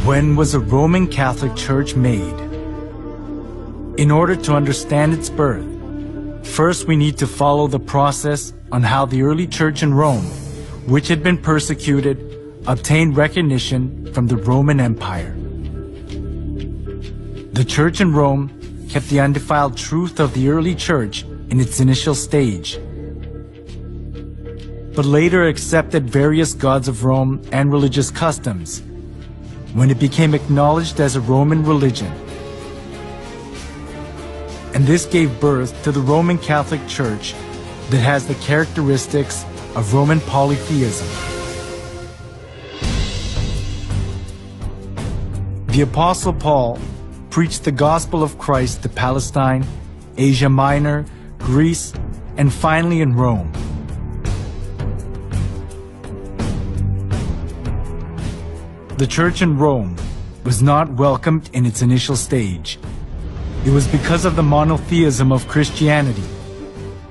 When was a Roman Catholic Church made? In order to understand its birth, first we need to follow the process on how the early church in Rome, which had been persecuted, obtained recognition from the Roman Empire. The church in Rome kept the undefiled truth of the early church in its initial stage, but later accepted various gods of Rome and religious customs when it became acknowledged as a Roman religion. And this gave birth to the Roman Catholic Church that has the characteristics of Roman polytheism. The Apostle Paul preached the gospel of Christ to Palestine, Asia Minor, Greece, and finally in Rome. The church in Rome was not welcomed in its initial stage. It was because of the monotheism of Christianity,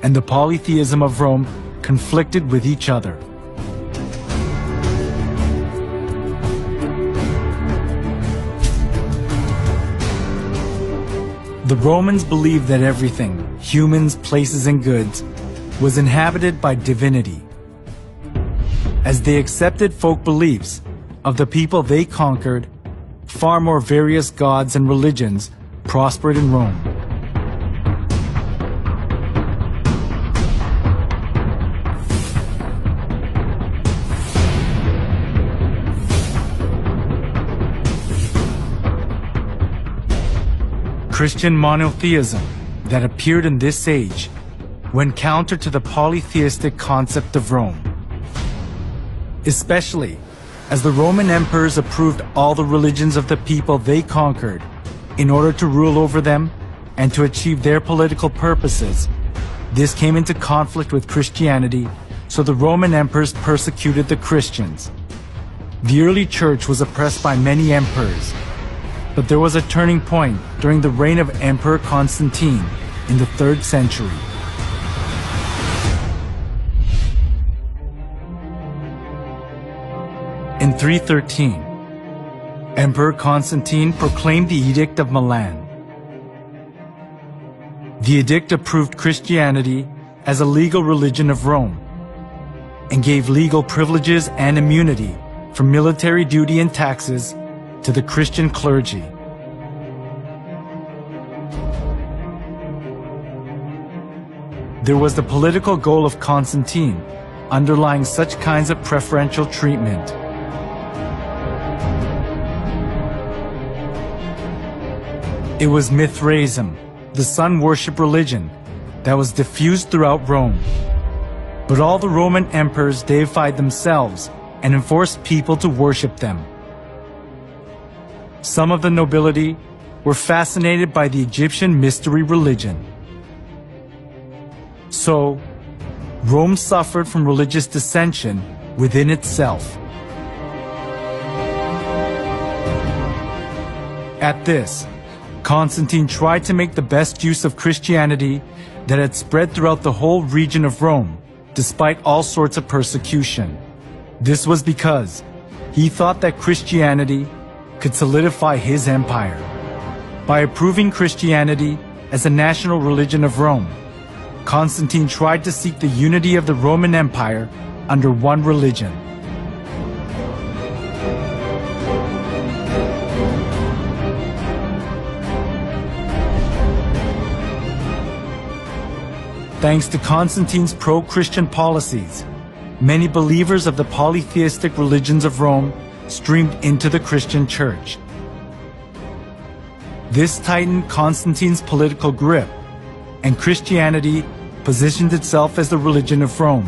and the polytheism of Rome conflicted with each other. The Romans believed that everything, humans, places, and goods, was inhabited by divinity. As they accepted folk beliefs of the people they conquered, far more various gods and religions prospered in Rome. Christian monotheism that appeared in this age went counter to the polytheistic concept of Rome, especially as the Roman emperors approved all the religions of the people they conquered in order to rule over them and to achieve their political purposes. This came into conflict with Christianity, so the Roman emperors persecuted the Christians. The early church was oppressed by many emperors, but there was a turning point during the reign of Emperor Constantine in the 3rd century. In 313, Emperor Constantine proclaimed the Edict of Milan. The edict approved Christianity as a legal religion of Rome and gave legal privileges and immunity from military duty and taxes to the Christian clergy. There was the political goal of Constantine underlying such kinds of preferential treatment. It was Mithraism, the sun worship religion, that was diffused throughout Rome. But all the Roman emperors deified themselves and enforced people to worship them. Some of the nobility were fascinated by the Egyptian mystery religion. So, Rome suffered from religious dissension within itself. At this, Constantine tried to make the best use of Christianity that had spread throughout the whole region of Rome, despite all sorts of persecution. This was because he thought that Christianity could solidify his empire. By approving Christianity as a national religion of Rome, Constantine tried to seek the unity of the Roman Empire under one religion. Thanks to Constantine's pro-Christian policies, many believers of the polytheistic religions of Rome streamed into the Christian church. This tightened Constantine's political grip, and Christianity positioned itself as the religion of Rome,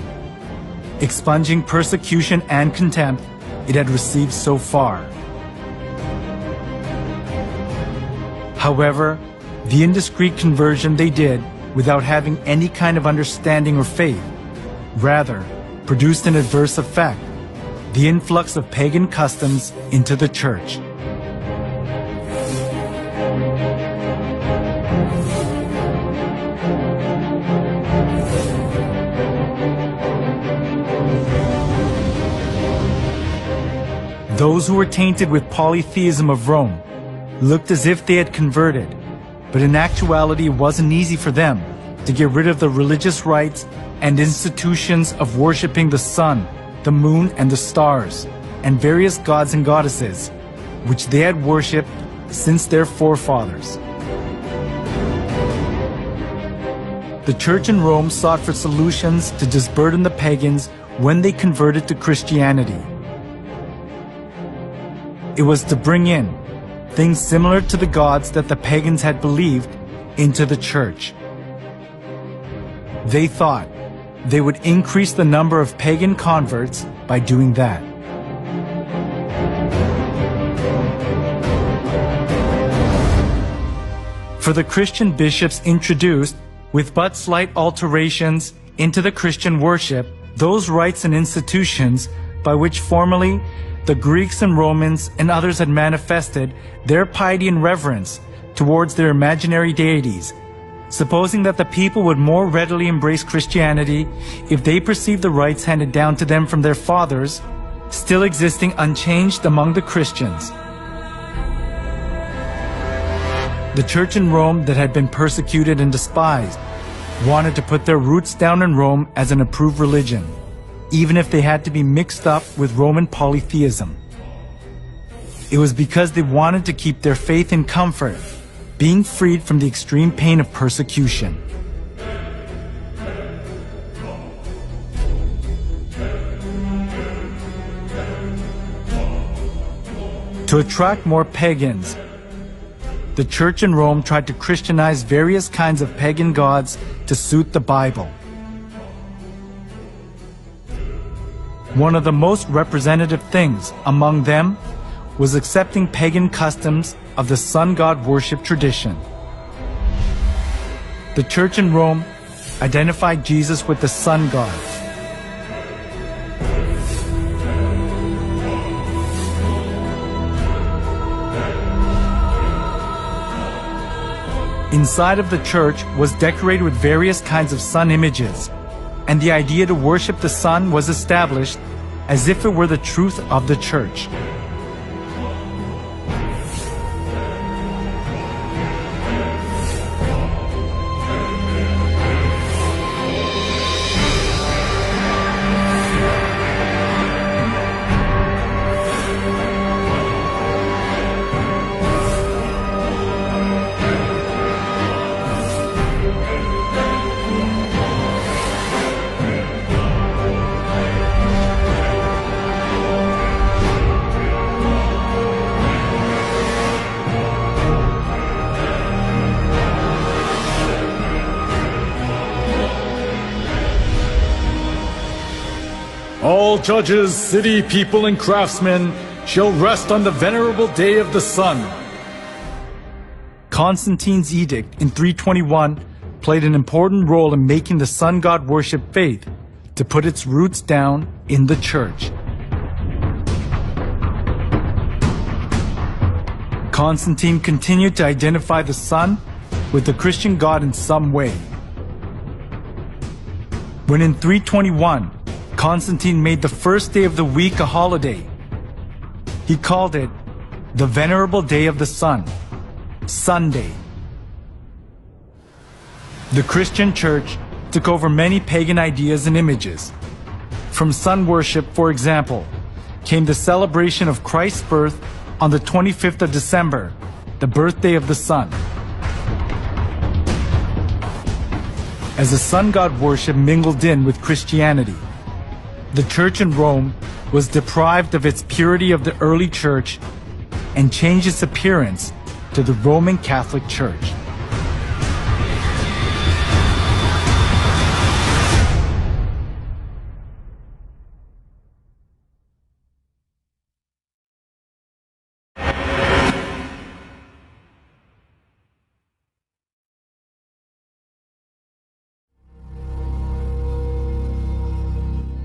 expunging persecution and contempt it had received so far. However, the indiscreet conversion they did without having any kind of understanding or faith, rather produced an adverse effect: the influx of pagan customs into the church. Those who were tainted with polytheism of Rome looked as if they had converted, but in actuality it wasn't easy for them to get rid of the religious rites and institutions of worshipping the sun, the moon, and the stars, and various gods and goddesses, which they had worshipped since their forefathers. The church in Rome sought for solutions to disburden the pagans when they converted to Christianity. It was to bring in things similar to the gods that the pagans had believed into the church. They thought they would increase the number of pagan converts by doing that. For the Christian bishops introduced, with but slight alterations into the Christian worship, those rites and institutions by which formerly the Greeks and Romans and others had manifested their piety and reverence towards their imaginary deities, supposing that the people would more readily embrace Christianity if they perceived the rites handed down to them from their fathers still existing unchanged among the Christians. The church in Rome that had been persecuted and despised wanted to put their roots down in Rome as an approved religion, even if they had to be mixed up with Roman polytheism. It was because they wanted to keep their faith in comfort, being freed from the extreme pain of persecution. To attract more pagans, the church in Rome tried to Christianize various kinds of pagan gods to suit the Bible. One of the most representative things among them was accepting pagan customs of the sun god worship tradition. The church in Rome identified Jesus with the sun god. Inside of the church was decorated with various kinds of sun images, and the idea to worship the sun was established as if it were the truth of the church. All judges, city people, and craftsmen shall rest on the venerable day of the sun. Constantine's edict in 321 played an important role in making the sun god worship faith to put its roots down in the church. Constantine continued to identify the sun with the Christian god in some way. When in 321, Constantine made the first day of the week a holiday, he called it the Venerable Day of the Sun, Sunday. The Christian church took over many pagan ideas and images. From sun worship, for example, came the celebration of Christ's birth on the 25th of December, the birthday of the sun. As the sun god worship mingled in with Christianity, the church in Rome was deprived of its purity of the early church and changed its appearance to the Roman Catholic Church.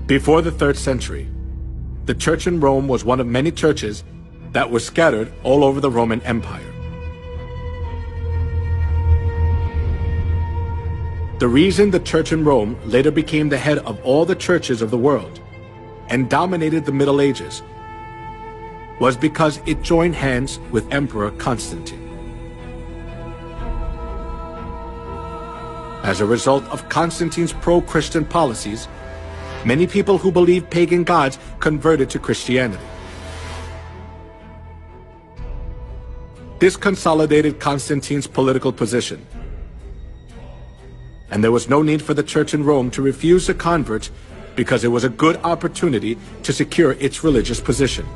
Before the 3rd century, the church in Rome was one of many churches that were scattered all over the Roman Empire. The reason the church in Rome later became the head of all the churches of the world and dominated the Middle Ages was because it joined hands with Emperor Constantine. As a result of Constantine's pro-Christian policies, many people who believed pagan gods converted to Christianity. This consolidated Constantine's political position, and there was no need for the church in Rome to refuse the converts because it was a good opportunity to secure its religious position.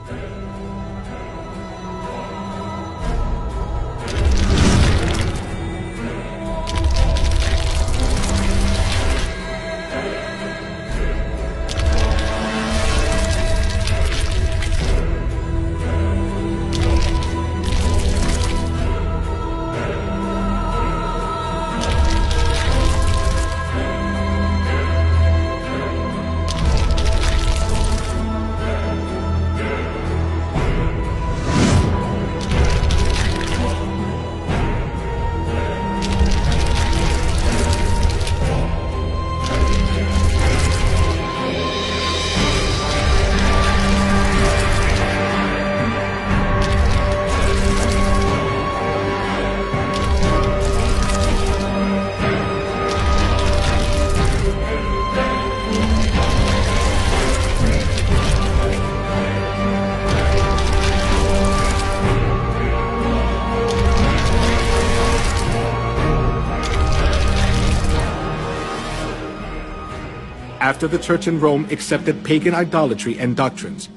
After the church in Rome accepted pagan idolatry and doctrines,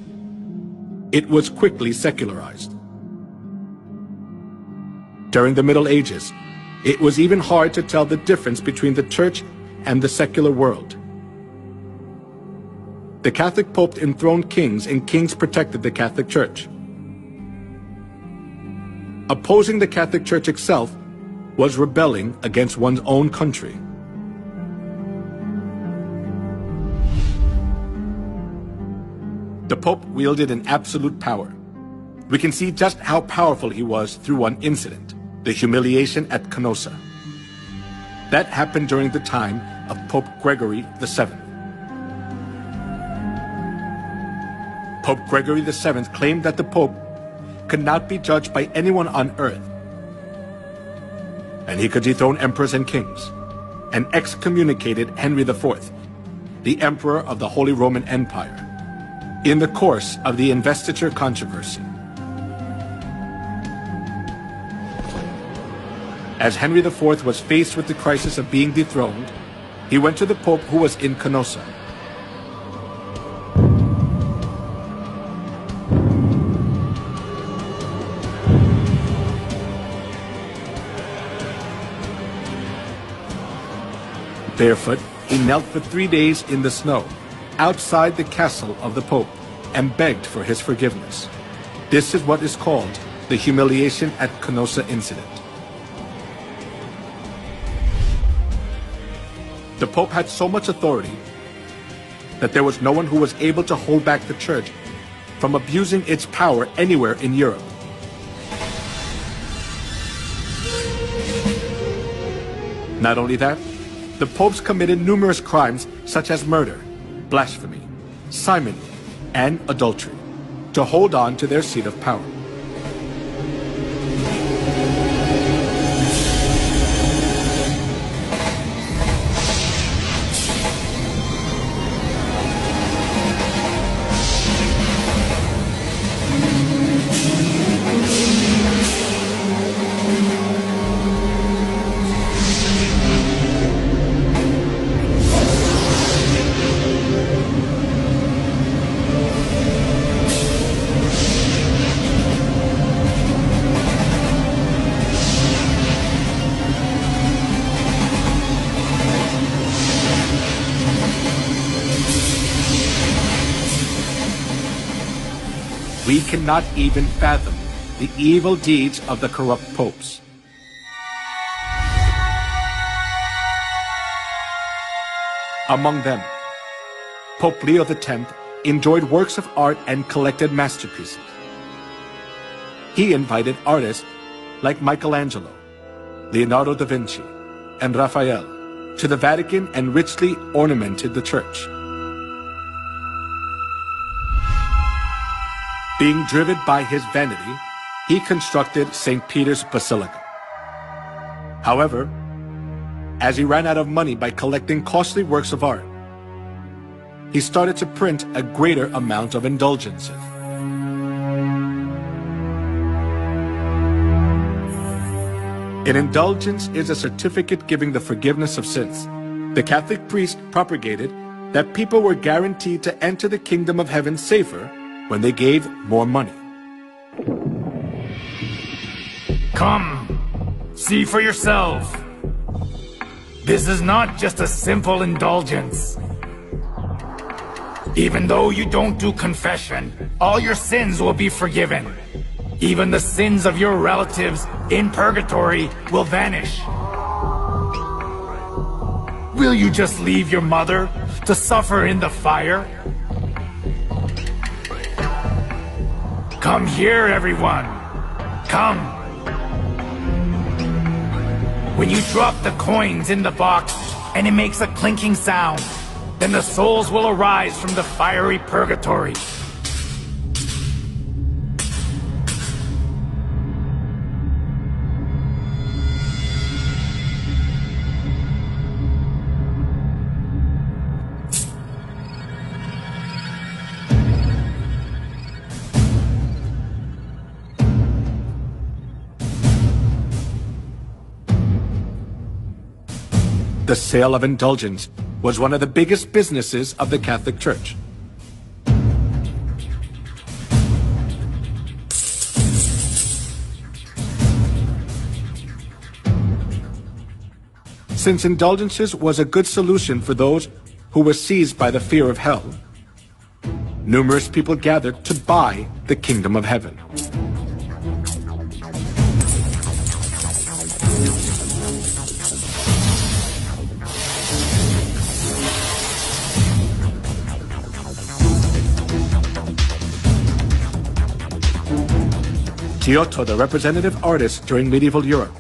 it was quickly secularized. During the Middle Ages, it was even hard to tell the difference between the church and the secular world. The Catholic Pope enthroned kings, and kings protected the Catholic Church. Opposing the Catholic Church itself was rebelling against one's own country. The Pope wielded an absolute power. We can see just how powerful he was through one incident, the humiliation at Canossa. That happened during the time of Pope Gregory VII. Pope Gregory VII claimed that the Pope could not be judged by anyone on earth, and he could dethrone emperors and kings, and excommunicated Henry IV, the Emperor of the Holy Roman Empire, in the course of the investiture controversy. As Henry IV was faced with the crisis of being dethroned, he went to the Pope who was in Canossa. Barefoot, he knelt for 3 days in the snow, outside the castle of the Pope, and begged for his forgiveness. This is what is called the humiliation at Canossa incident. The Pope had so much authority that there was no one who was able to hold back the Church from abusing its power anywhere in Europe. Not only that, the popes committed numerous crimes such as murder, blasphemy, simony, and adultery to hold on to their seat of power. We cannot even fathom the evil deeds of the corrupt popes. Among them, Pope Leo X enjoyed works of art and collected masterpieces. He invited artists like Michelangelo, Leonardo da Vinci, and Raphael to the Vatican and richly ornamented the church. Being driven by his vanity, he constructed St. Peter's Basilica. However, as he ran out of money by collecting costly works of art, he started to print a greater amount of indulgences. An indulgence is a certificate giving the forgiveness of sins. The Catholic priest propagated that people were guaranteed to enter the kingdom of heaven safer when they gave more money. Come, see for yourself. This is not just a simple indulgence. Even though you don't do confession, all your sins will be forgiven. Even the sins of your relatives in purgatory will vanish. Will you just leave your mother to suffer in the fire? Come here, everyone. Come. When you drop the coins in the box and it makes a clinking sound, then the souls will arise from the fiery purgatory. The sale of indulgence was one of the biggest businesses of the Catholic Church. Since indulgences was a good solution for those who were seized by the fear of hell, numerous people gathered to buy the kingdom of heaven. Giotto, the representative artist during medieval Europe,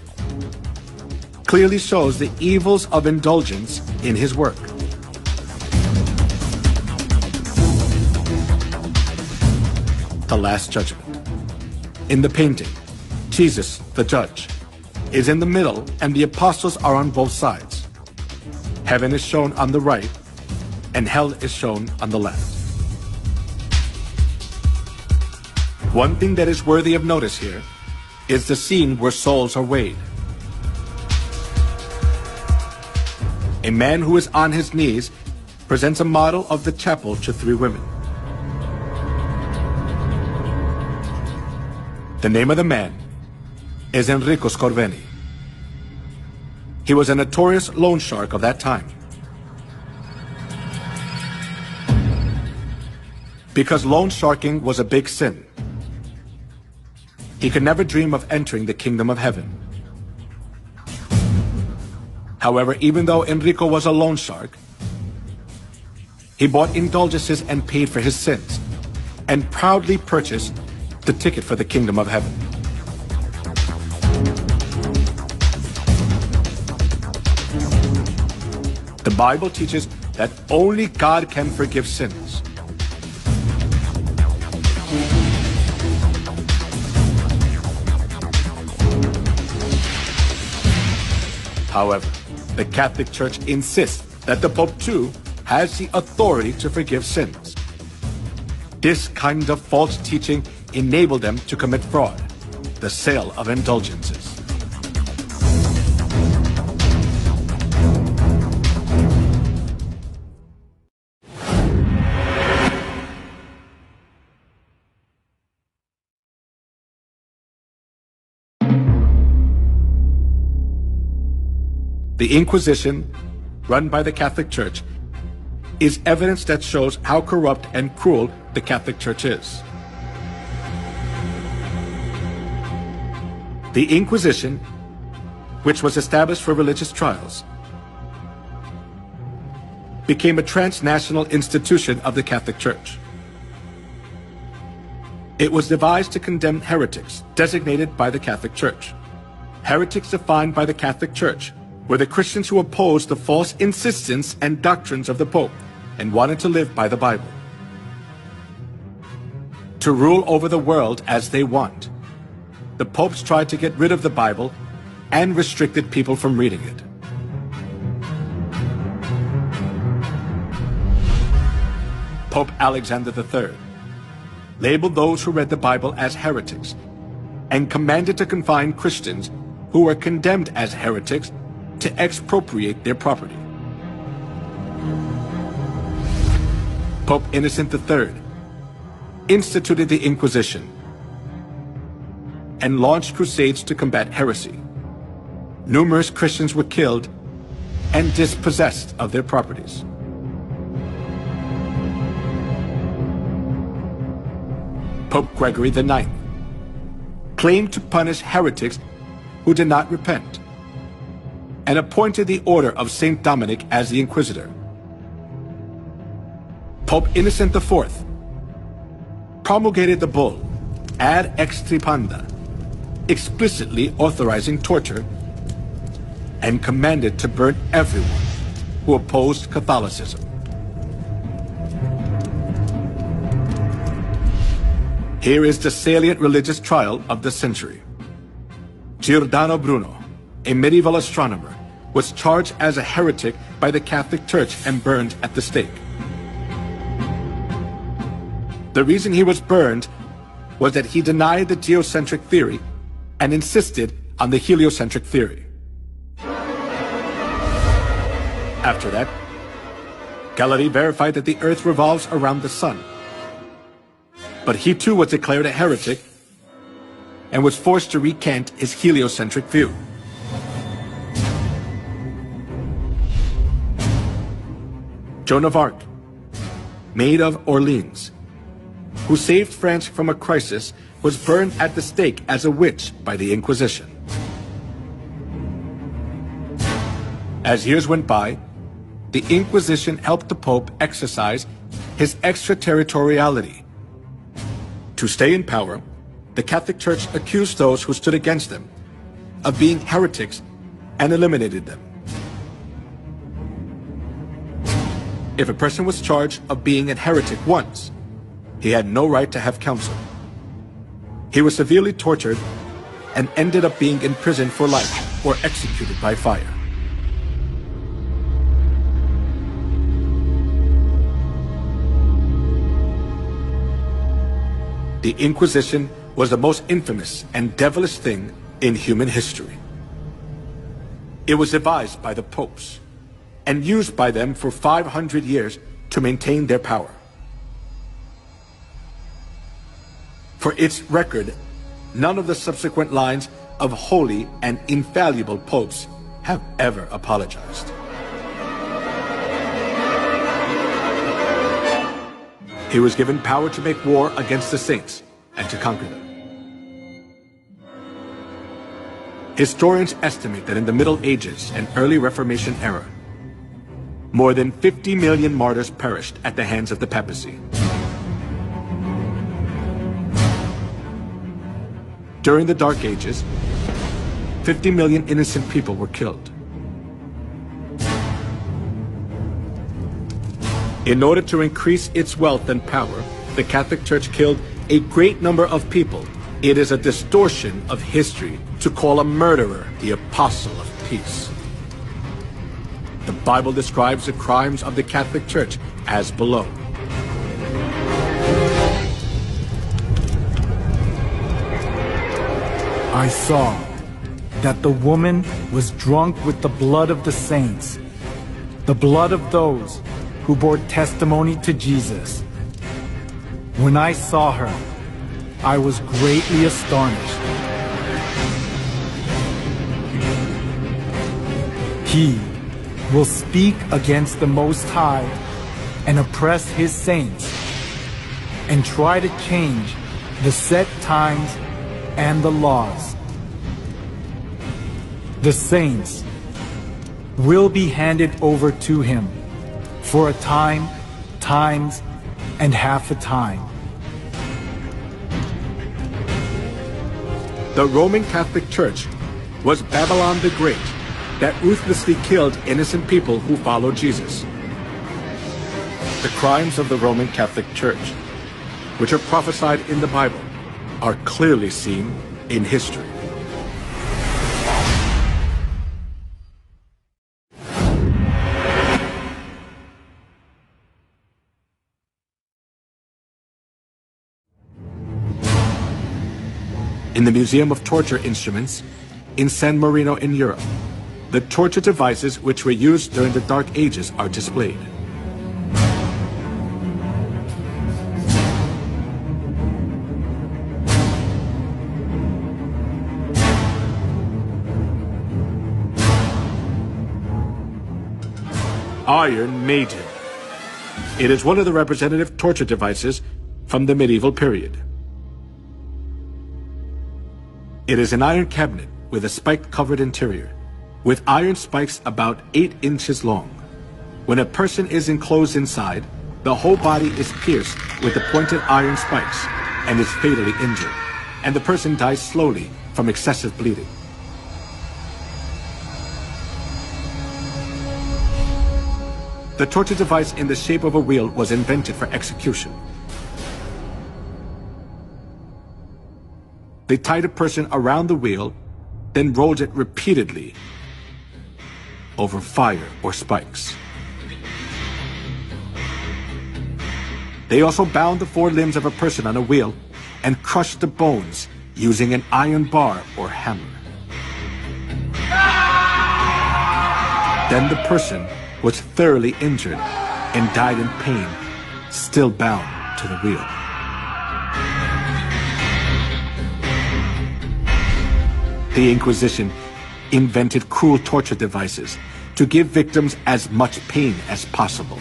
clearly shows the evils of indulgence in his work. The Last Judgment. In the painting, Jesus, the judge, is in the middle and the apostles are on both sides. Heaven is shown on the right and hell is shown on the left. One thing that is worthy of notice here is the scene where souls are weighed. A man who is on his knees presents a model of the chapel to three women. The name of the man is Enrico Scorveni. He was a notorious loan shark of that time. Because loan sharking was a big sin, he could never dream of entering the kingdom of heaven. However, even though Enrico was a loan shark, he bought indulgences and paid for his sins, and proudly purchased the ticket for the kingdom of heaven. The Bible teaches that only God can forgive sins. However, the Catholic Church insists that the Pope too has the authority to forgive sins. This kind of false teaching enabled them to commit fraud, the sale of indulgences. The Inquisition, run by the Catholic Church, is evidence that shows how corrupt and cruel the Catholic Church is. The Inquisition, which was established for religious trials, became a transnational institution of the Catholic Church. It was devised to condemn heretics designated by the Catholic Church. Heretics defined by the Catholic Church were the Christians who opposed the false insistence and doctrines of the Pope and wanted to live by the Bible. to rule over the world as they want. The popes tried to get rid of the Bible and restricted people from reading it. Pope Alexander III labeled those who read the Bible as heretics and commanded to confine Christians who were condemned as heretics to expropriate their property. Pope Innocent III instituted the Inquisition and launched crusades to combat heresy. Numerous Christians were killed and dispossessed of their properties. Pope Gregory IX claimed to punish heretics who did not repent and appointed the Order of St. Dominic as the Inquisitor. Pope Innocent IV promulgated the bull Ad Extirpanda, explicitly authorizing torture, and commanded to burn everyone who opposed Catholicism. Here is the salient religious trial of the century. Giordano Bruno, a medieval astronomer, was charged as a heretic by the Catholic Church and burned at the stake. The reason he was burned was that he denied the geocentric theory and insisted on the heliocentric theory. After that, Galilei verified that the Earth revolves around the Sun. But he too was declared a heretic and was forced to recant his heliocentric view. Joan of Arc, Maid of Orleans, who saved France from a crisis, was burned at the stake as a witch by the Inquisition. As years went by, the Inquisition helped the Pope exercise his extraterritoriality. To stay in power, the Catholic Church accused those who stood against them of being heretics and eliminated them. If a person was charged of being a heretic once, he had no right to have counsel. He was severely tortured and ended up being imprisoned for life or executed by fire. The Inquisition was the most infamous and devilish thing in human history. It was devised by the popes and used by them for 500 years to maintain their power. For its record, none of the subsequent lines of holy and infallible popes have ever apologized. He was given power to make war against the saints and to conquer them. Historians estimate that in the Middle Ages and early Reformation era, more than 50 million martyrs perished at the hands of the papacy. During the Dark Ages, 50 million innocent people were killed. In order to increase its wealth and power, the Catholic Church killed a great number of people. It is a distortion of history to call a murderer the apostle of peace. The Bible describes the crimes of the Catholic Church as below. I saw that the woman was drunk with the blood of the saints, the blood of those who bore testimony to Jesus. When I saw her, I was greatly astonished. He will speak against the Most High and oppress his saints and try to change the set times and the laws. The saints will be handed over to him for a time, times, and half a time. The Roman Catholic Church was Babylon the Great that ruthlessly killed innocent people who followed Jesus. The crimes of the Roman Catholic Church which are prophesied in the Bible, are clearly seen in history. In the Museum of Torture Instruments in San Marino in Europe, the torture devices which were used during the Dark Ages are displayed. Iron Maiden. It is one of the representative torture devices from the medieval period. It is an iron cabinet with a spike-covered interior, with iron spikes about 8 inches long. When a person is enclosed inside, the whole body is pierced with the pointed iron spikes and is fatally injured, and the person dies slowly from excessive bleeding. The torture device in the shape of a wheel was invented for execution. They tied a person around the wheel, then rolled it repeatedly over fire or spikes. They also bound the 4 limbs of a person on a wheel and crushed the bones using an iron bar or hammer. Then the person was thoroughly injured and died in pain, still bound to the wheel. The Inquisition invented cruel torture devices to give victims as much pain as possible.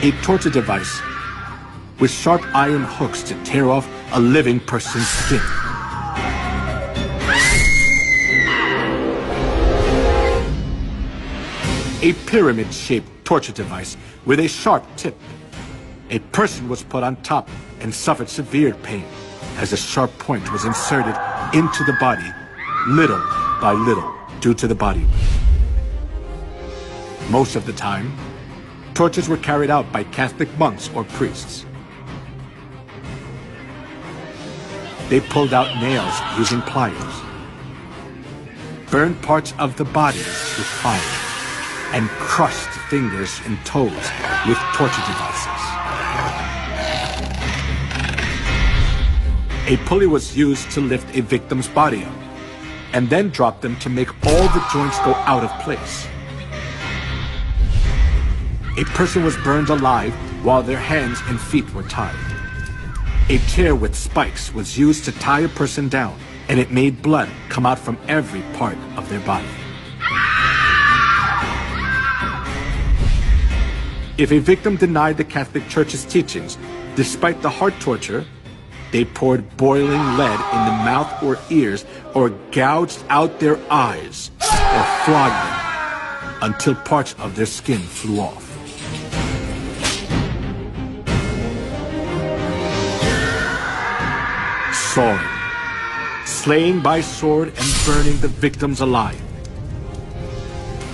A torture device with sharp iron hooks to tear off a living person's skin. A pyramid-shaped torture device with a sharp tip. A person was put on top and suffered severe pain as a sharp point was inserted into the body little by little due to the body weight. Most of the time, tortures were carried out by Catholic monks or priests. They pulled out nails using pliers, burned parts of the body with fire, and crushed fingers and toes with torture devices. A pulley was used to lift a victim's body up, and then drop them to make all the joints go out of place. A person was burned alive while their hands and feet were tied. A chair with spikes was used to tie a person down, and it made blood come out from every part of their body. If a victim denied the Catholic Church's teachings, despite the hard torture, they poured boiling lead in the mouth or ears, or gouged out their eyes, or flogged them until parts of their skin flew off. Sawing, slaying by sword and burning the victims alive.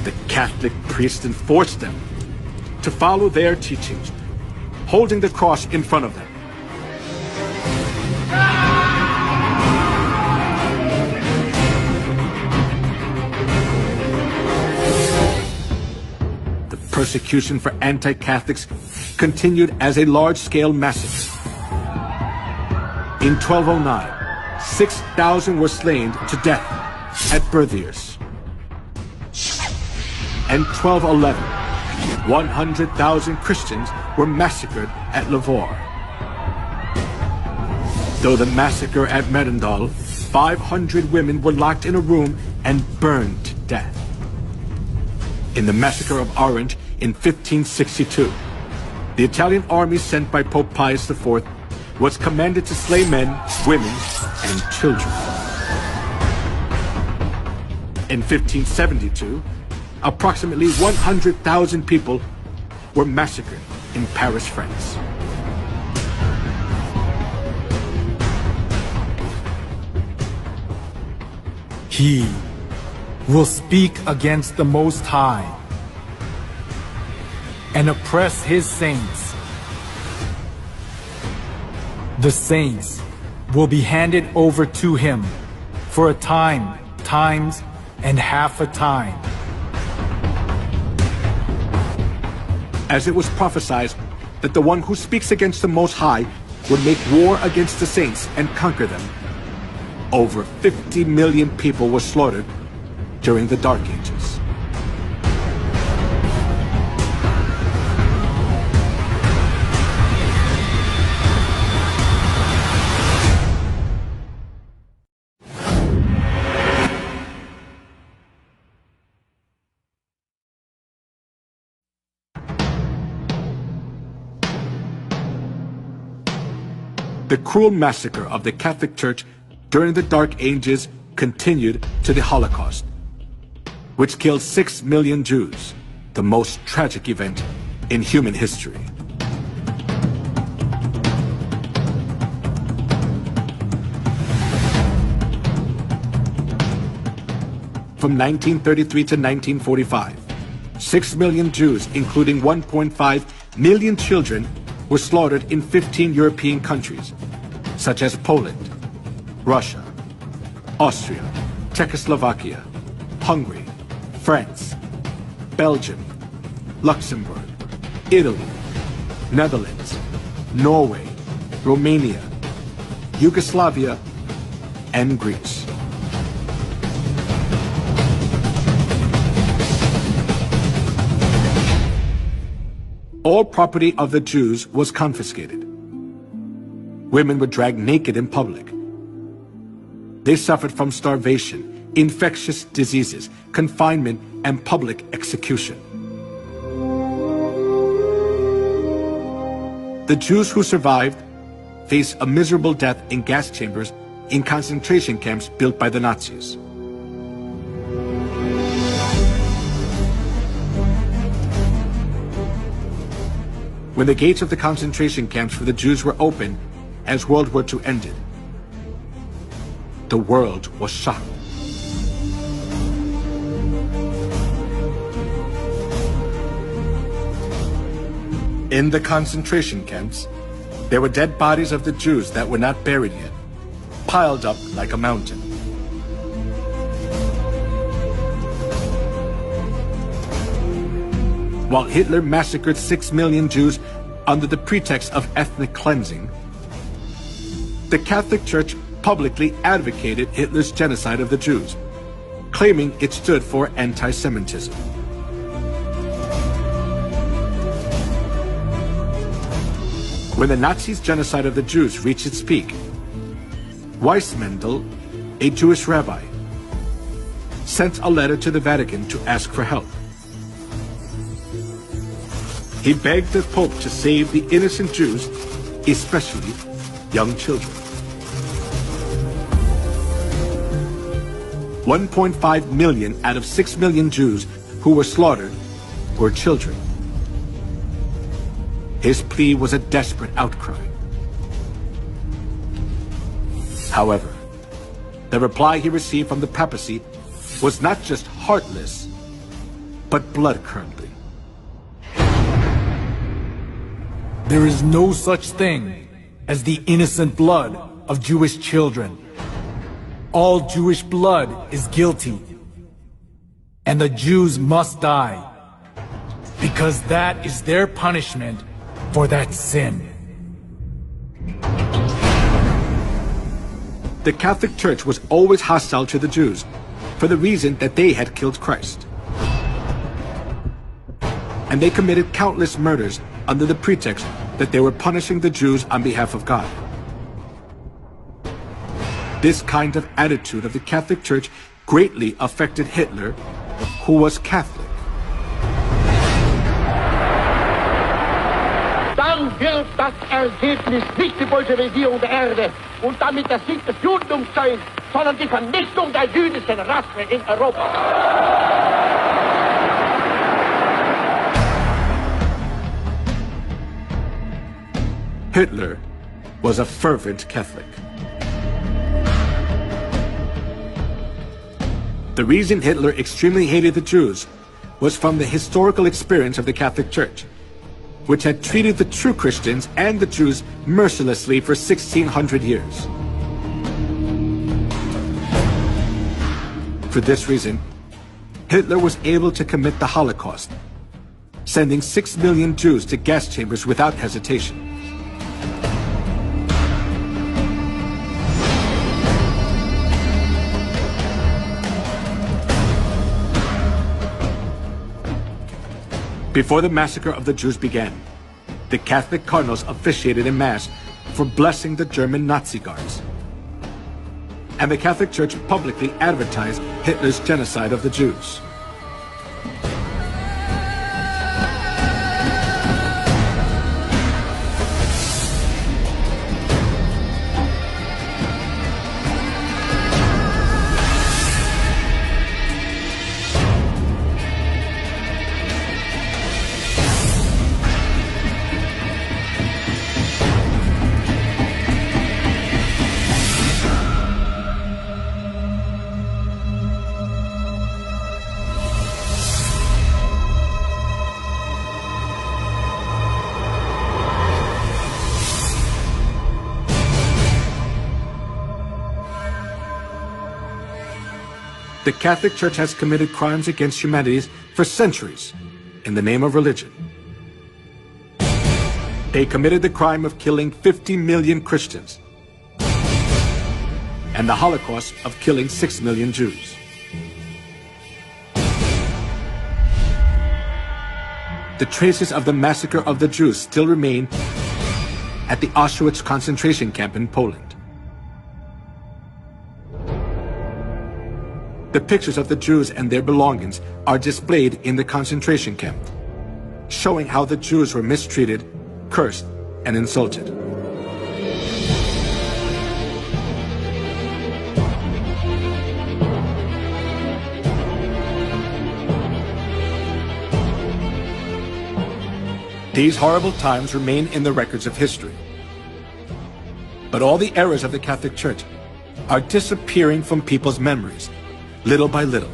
The Catholic priests enforced them to follow their teachings, holding the cross in front of them. The persecution for anti-Catholics continued as a large-scale massacre. In 1209, 6,000 were slain to death at Berthiers. And 1211, 100,000 Christians were massacred at Lavore. Though the massacre at Merendal, 500 women were locked in a room and burned to death. In the massacre of Orange in 1562, the Italian army sent by Pope Pius IV was commanded to slay men, women, and children. In 1572, approximately 100,000 people were massacred in Paris, France. He will speak against the Most High and oppress his saints. The saints will be handed over to him for a time, times, and half a time. As it was prophesied that the one who speaks against the Most High would make war against the saints and conquer them, over 50 million people were slaughtered during the Dark Ages. The cruel massacre of the Catholic Church during the Dark Ages continued to the Holocaust, which killed 6 million Jews, the most tragic event in human history. From 1933 to 1945, 6 million Jews, including 1.5 million children, were slaughtered in 15 European countries, such as Poland, Russia, Austria, Czechoslovakia, Hungary, France, Belgium, Luxembourg, Italy, Netherlands, Norway, Romania, Yugoslavia, and Greece. All property of the Jews was confiscated. Women were dragged naked in public. They suffered from starvation, infectious diseases, confinement, and public execution. The Jews who survived faced a miserable death in gas chambers in concentration camps built by the Nazis. When the gates of the concentration camps for the Jews were opened as World War II ended, the world was shocked. In the concentration camps, there were dead bodies of the Jews that were not buried yet, piled up like a mountain. While Hitler massacred 6 million Jews under the pretext of ethnic cleansing, the Catholic Church publicly advocated Hitler's genocide of the Jews, claiming it stood for anti-Semitism. When the Nazis' genocide of the Jews reached its peak, Weissmandl, a Jewish rabbi, sent a letter to the Vatican to ask for help. He begged the Pope to save the innocent Jews, especially young children. 1.5 million out of 6 million Jews who were slaughtered were children. His plea was a desperate outcry. However, the reply he received from the papacy was not just heartless, but blood-curdling. There is no such thing as the innocent blood of Jewish children. All Jewish blood is guilty, and the Jews must die, because that is their punishment for that sin. The Catholic Church was always hostile to the Jews for the reason that they had killed Christ. And they committed countless murders under the pretext that they were punishing the Jews on behalf of God. This kind of attitude of the Catholic Church greatly affected Hitler, who was Catholic. Dann wird das Ergebnis nicht die Bolschewisierung der Erde und damit der Sieg des Judentums sein, sondern die Vernichtung der jüdischen Rasse in Europa. Hitler was a fervent Catholic. The reason Hitler extremely hated the Jews was from the historical experience of the Catholic Church, which had treated the true Christians and the Jews mercilessly for 1600 years. For this reason, Hitler was able to commit the Holocaust, sending 6 million Jews to gas chambers without hesitation. Before the massacre of the Jews began, the Catholic cardinals officiated in Mass for blessing the German Nazi guards. And the Catholic Church publicly advertised Hitler's genocide of the Jews. The Catholic Church has committed crimes against humanity for centuries in the name of religion. They committed the crime of killing 50 million Christians and the Holocaust of killing 6 million Jews. The traces of the massacre of the Jews still remain at the Auschwitz concentration camp in Poland. The pictures of the Jews and their belongings are displayed in the concentration camp, showing how the Jews were mistreated, cursed, and insulted. These horrible times remain in the records of history. But all the errors of the Catholic Church are disappearing from people's memories, little by little.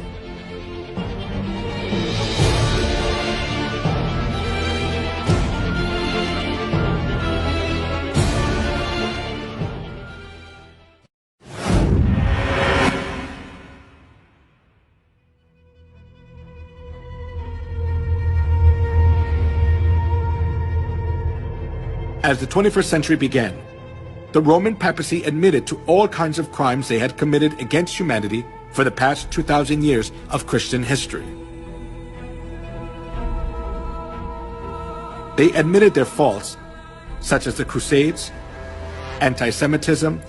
As the 21st century began, the Roman papacy admitted to all kinds of crimes they had committed against humanity for the past 2,000 years of Christian history. They admitted their faults, such as the Crusades, anti-Semitism,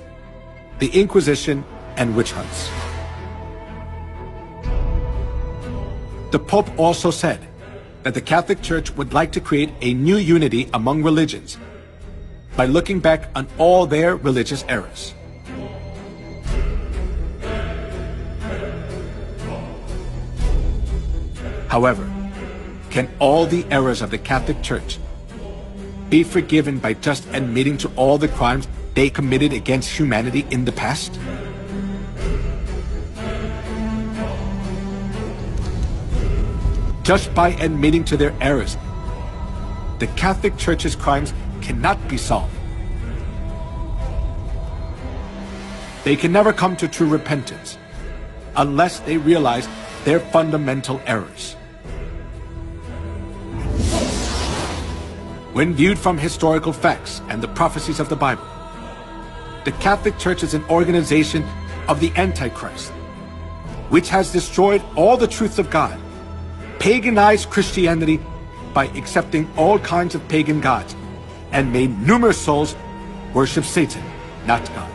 the Inquisition, and witch hunts. The Pope also said that the Catholic Church would like to create a new unity among religions by looking back on all their religious errors. However, can all the errors of the Catholic Church be forgiven by just admitting to all the crimes they committed against humanity in the past? Just by admitting to their errors, the Catholic Church's crimes cannot be solved. They can never come to true repentance unless they realize their fundamental errors. When viewed from historical facts and the prophecies of the Bible, the Catholic Church is an organization of the Antichrist, which has destroyed all the truths of God, paganized Christianity by accepting all kinds of pagan gods, and made numerous souls worship Satan, not God.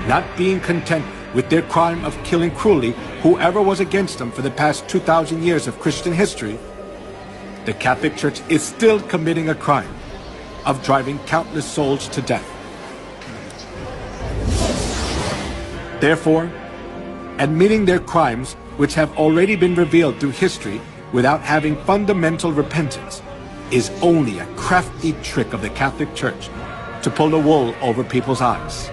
Not being content with their crime of killing cruelly whoever was against them for the past 2,000 years of Christian history, the Catholic Church is still committing a crime of driving countless souls to death. Therefore, admitting their crimes, which have already been revealed through history without having fundamental repentance, is only a crafty trick of the Catholic Church to pull the wool over people's eyes.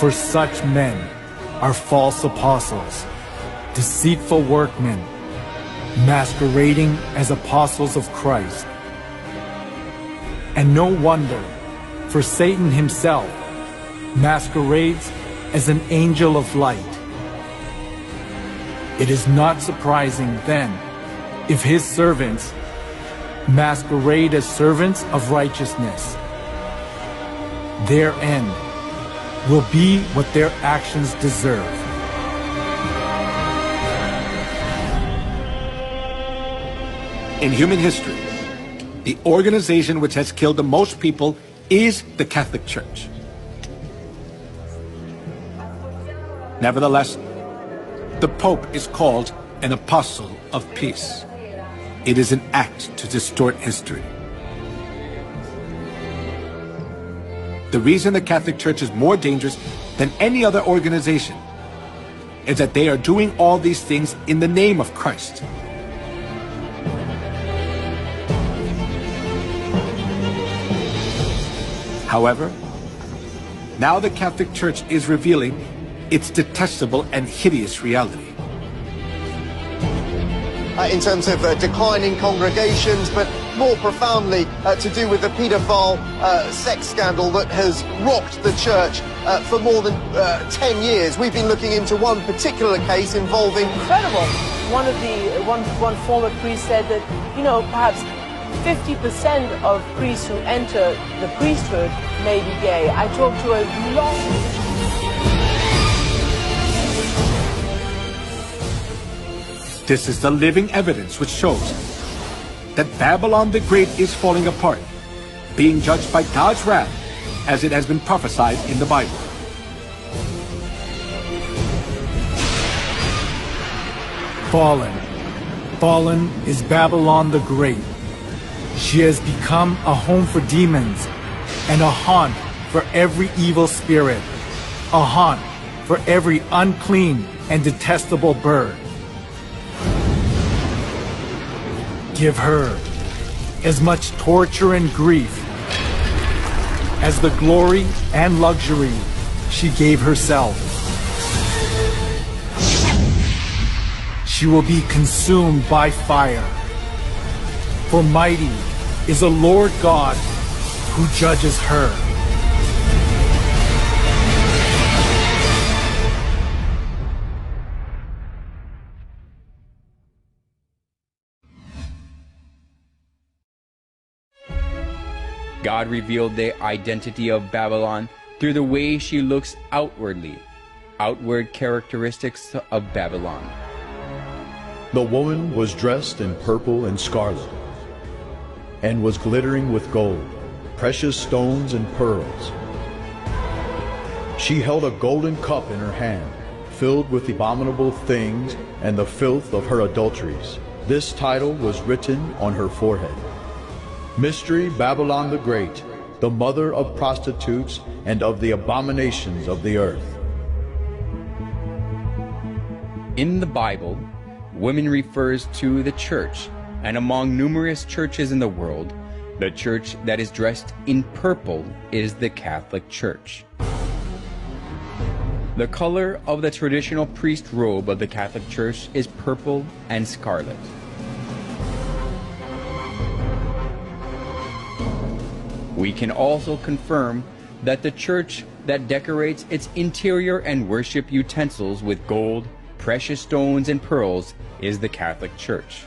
For such men are false apostles, deceitful workmen, masquerading as apostles of Christ. And no wonder, for Satan himself masquerades as an angel of light. It is not surprising, then, if his servants masquerade as servants of righteousness. Their end will be what their actions deserve. In human history, the organization which has killed the most people is the Catholic Church. Nevertheless, the Pope is called an apostle of peace. It is an act to distort history. The reason the Catholic Church is more dangerous than any other organization is that they are doing all these things in the name of Christ. However, now the Catholic Church is revealing its detestable and hideous reality. In terms of declining congregations, but more profoundly to do with the paedophile sex scandal that has rocked the church for more than 10 years. We've been looking into one particular case involving... Incredible. One former priest said that, perhaps 50% of priests who enter the priesthood may be gay. I talked to a long... This is the living evidence which shows that Babylon the Great is falling apart, being judged by God's wrath as it has been prophesied in the Bible. Fallen is Babylon the Great. She has become a home for demons and a haunt for every evil spirit, a haunt for every unclean and detestable bird. Give her as much torture and grief as the glory and luxury she gave herself. She will be consumed by fire. For mighty is the Lord God who judges her. God revealed the identity of Babylon through the way she looks outwardly, outward characteristics of Babylon. The woman was dressed in purple and scarlet, and was glittering with gold, precious stones and pearls. She held a golden cup in her hand, filled with abominable things and the filth of her adulteries. This title was written on her forehead: Mystery Babylon the Great, the mother of prostitutes and of the abominations of the earth. In the Bible, women refers to the church, and among numerous churches in the world, the church that is dressed in purple is the Catholic Church. The color of the traditional priest robe of the Catholic Church is purple and scarlet. We can also confirm that the church that decorates its interior and worship utensils with gold, precious stones, and pearls is the Catholic Church.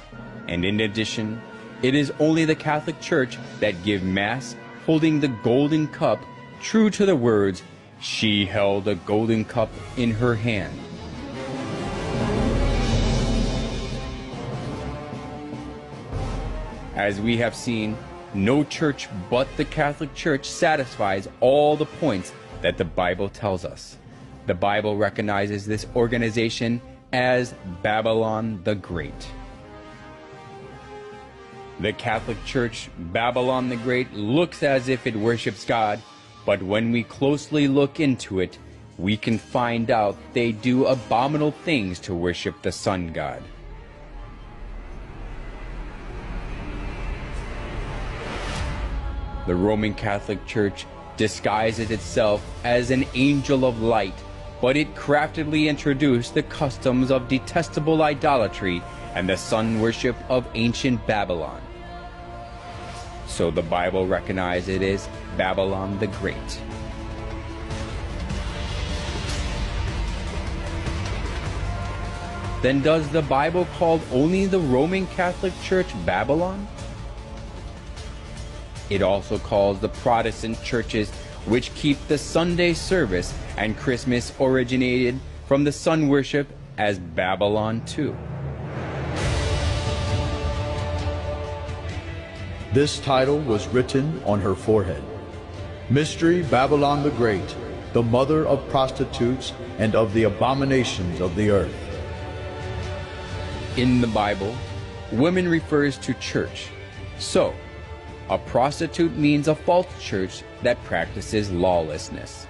And in addition, it is only the Catholic Church that give Mass holding the golden cup, true to the words, "She held a golden cup in her hand." As we have seen, no church but the Catholic Church satisfies all the points that the Bible tells us. The Bible recognizes this organization as Babylon the Great. The Catholic Church, Babylon the Great, looks as if it worships God, but when we closely look into it, we can find out they do abominable things to worship the sun god. The Roman Catholic Church disguises itself as an angel of light, but it craftily introduced the customs of detestable idolatry and the sun worship of ancient Babylon. So the Bible recognizes it as Babylon the Great. Then does the Bible call only the Roman Catholic Church Babylon? It also calls the Protestant churches which keep the Sunday service and Christmas originated from the sun worship as Babylon too. This title was written on her forehead. Mystery Babylon the Great, the mother of prostitutes and of the abominations of the earth. In the Bible, women refers to church. So, a prostitute means a false church that practices lawlessness.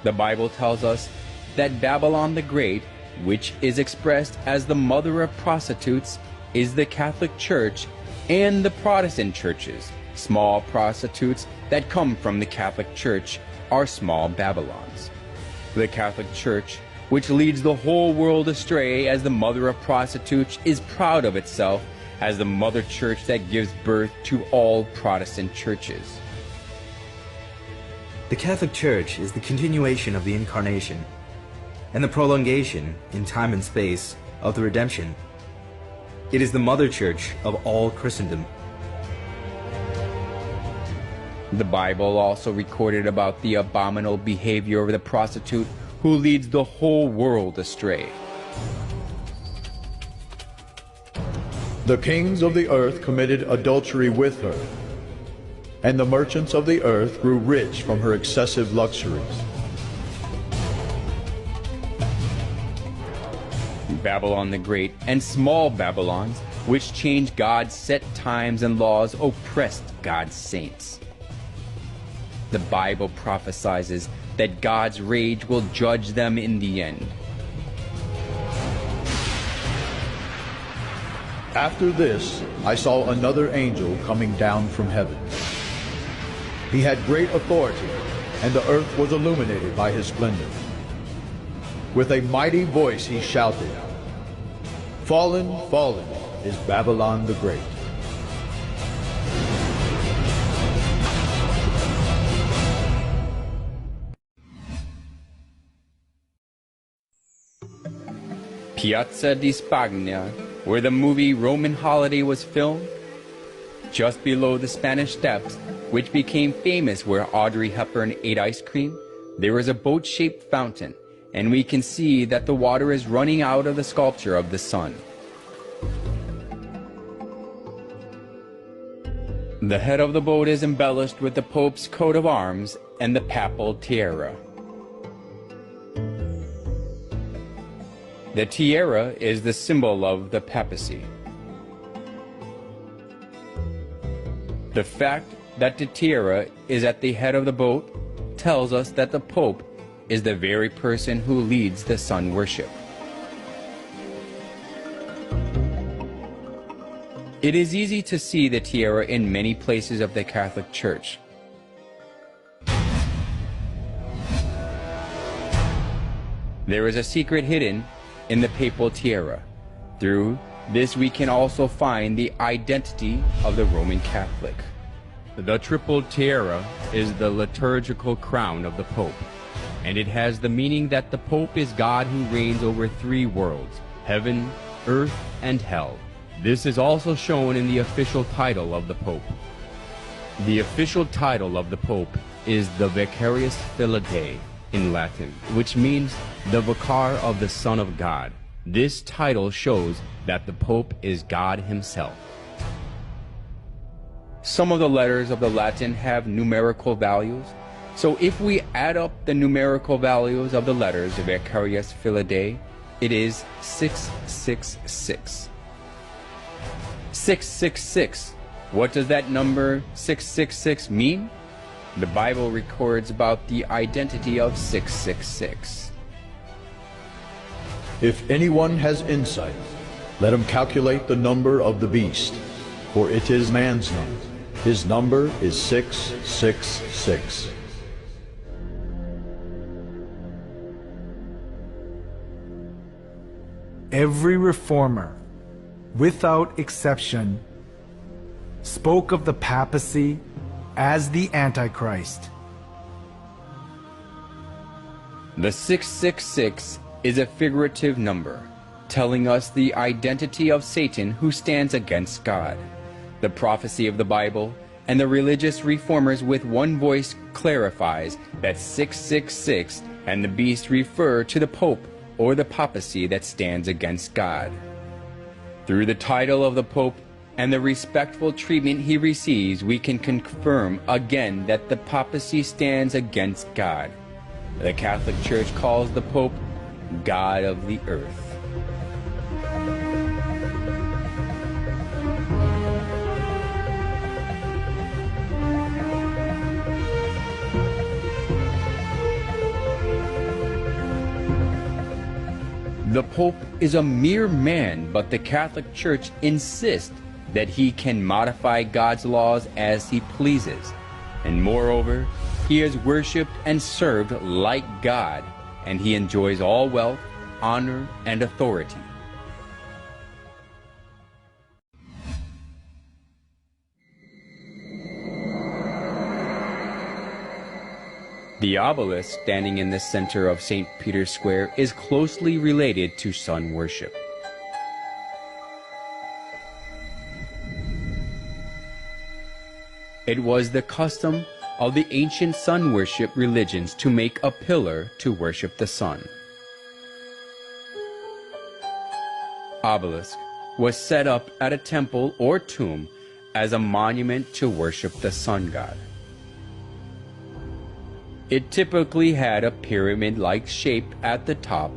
The Bible tells us that Babylon the Great, which is expressed as the mother of prostitutes, is the Catholic Church and the Protestant churches. Small prostitutes that come from the Catholic Church are small Babylons. The Catholic Church, which leads the whole world astray as the mother of prostitutes, is proud of itself as the mother church that gives birth to all Protestant churches. The Catholic Church is the continuation of the Incarnation and the prolongation in time and space of the Redemption. It is the mother church of all Christendom. The Bible also recorded about the abominable behavior of the prostitute who leads the whole world astray. The kings of the earth committed adultery with her, and the merchants of the earth grew rich from her excessive luxuries. Babylon the Great and small Babylons, which changed God's set times and laws, oppressed God's saints. The Bible prophesies that God's rage will judge them in the end. After this, I saw another angel coming down from heaven. He had great authority, and the earth was illuminated by his splendor. With a mighty voice he shouted, "Fallen, fallen is Babylon the Great." Piazza di Spagna, where the movie Roman Holiday was filmed, just below the Spanish Steps, which became famous where Audrey Hepburn ate ice cream, there is a boat-shaped fountain, and we can see that the water is running out of the sculpture of the sun. The head of the boat is embellished with the Pope's coat of arms and the papal tiara. The tiara is the symbol of the papacy. The fact that the tiara is at the head of the boat tells us that the Pope is the very person who leads the sun worship. It is easy to see the tiara in many places of the Catholic Church. There is a secret hidden in the papal tiara. Through this we can also find the identity of the Roman Catholic. The triple tiara is the liturgical crown of the Pope, and it has the meaning that the Pope is God who reigns over three worlds, heaven, earth, and hell. This is also shown in the official title of the Pope. The official title of the Pope is the Vicarius Filii Dei in Latin, which means the Vicar of the Son of God. This title shows that the Pope is God himself. Some of the letters of the Latin have numerical values, so if we add up the numerical values of the letters of Vicarius Filii Dei, it is 666. 666. What does that number 666 mean? The Bible records about the identity of 666. If anyone has insight, let him calculate the number of the beast, for it is man's number. His number is 666. Every reformer, without exception, spoke of the papacy as the Antichrist. The 666 is a figurative number, telling us the identity of Satan who stands against God. The prophecy of the Bible and the religious reformers with one voice clarifies that 666 and the beast refer to the Pope or the papacy that stands against God. Through the title of the Pope and the respectful treatment he receives, we can confirm again that the papacy stands against God. The Catholic Church calls the Pope God of the earth. The Pope is a mere man, but the Catholic Church insists that he can modify God's laws as he pleases. And moreover, he is worshipped and served like God, and he enjoys all wealth, honor, and authority. The obelisk standing in the center of St. Peter's Square is closely related to sun worship. It was the custom of the ancient sun worship religions to make a pillar to worship the sun. Obelisk was set up at a temple or tomb as a monument to worship the sun god. It typically had a pyramid-like shape at the top,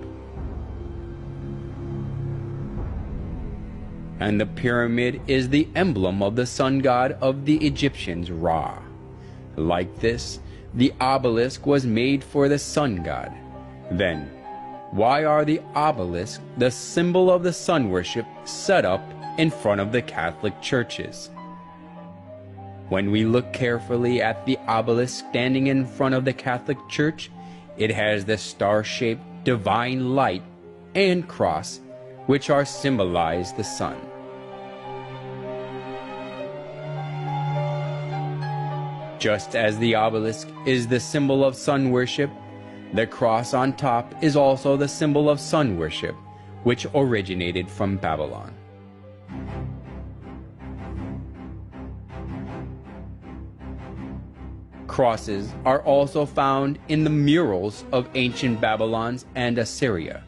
and the pyramid is the emblem of the sun god of the Egyptians, Ra. Like this, the obelisk was made for the sun god. Then, why are the obelisks, the symbol of the sun worship, set up in front of the Catholic churches? When we look carefully at the obelisk standing in front of the Catholic Church, it has the star-shaped divine light and cross, which are symbolize the sun. Just as the obelisk is the symbol of sun worship, the cross on top is also the symbol of sun worship, which originated from Babylon. Crosses are also found in the murals of ancient Babylons and Assyria,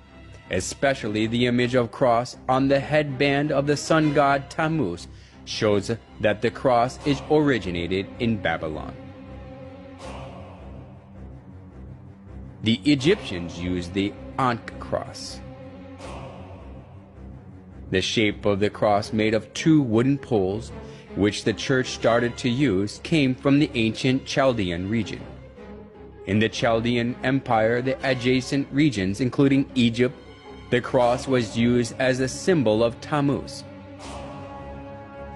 especially the image of cross on the headband of the sun god Tammuz shows that the cross is originated in Babylon. The Egyptians used the Ankh cross. The shape of the cross made of two wooden poles, which the church started to use, came from the ancient Chaldean region. In the Chaldean Empire, the adjacent regions, including Egypt, the cross was used as a symbol of Tammuz.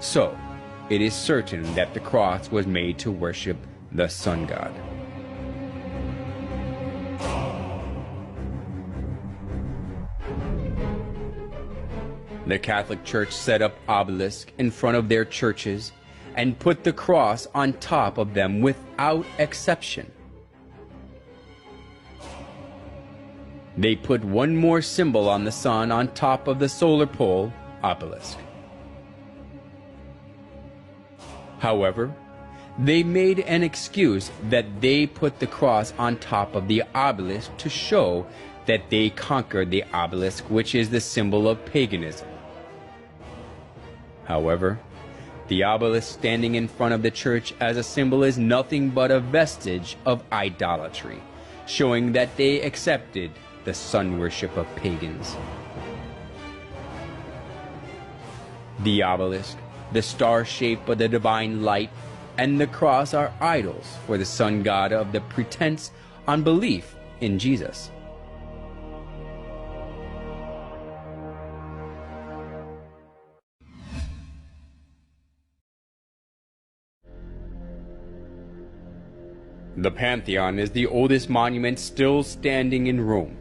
So, it is certain that the cross was made to worship the sun god. The Catholic Church set up obelisks in front of their churches and put the cross on top of them without exception. They put one more symbol on the sun on top of the solar pole obelisk. However, they made an excuse that they put the cross on top of the obelisk to show that they conquered the obelisk, which is the symbol of paganism. However, the obelisk standing in front of the church as a symbol is nothing but a vestige of idolatry, showing that they accepted the sun worship of pagans. The obelisk, the star shape of the divine light, and the cross are idols for the sun god of the pretense on belief in Jesus. The Pantheon is the oldest monument still standing in Rome.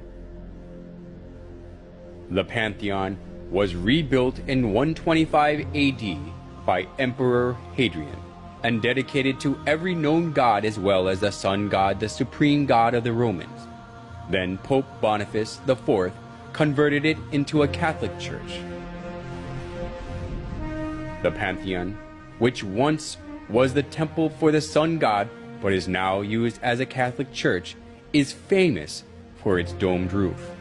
The Pantheon was rebuilt in 125 AD by Emperor Hadrian and dedicated to every known god as well as the sun god, the supreme god of the Romans. Then Pope Boniface IV converted it into a Catholic church. The Pantheon, which once was the temple for the sun god but is now used as a Catholic church, is famous for its domed roof.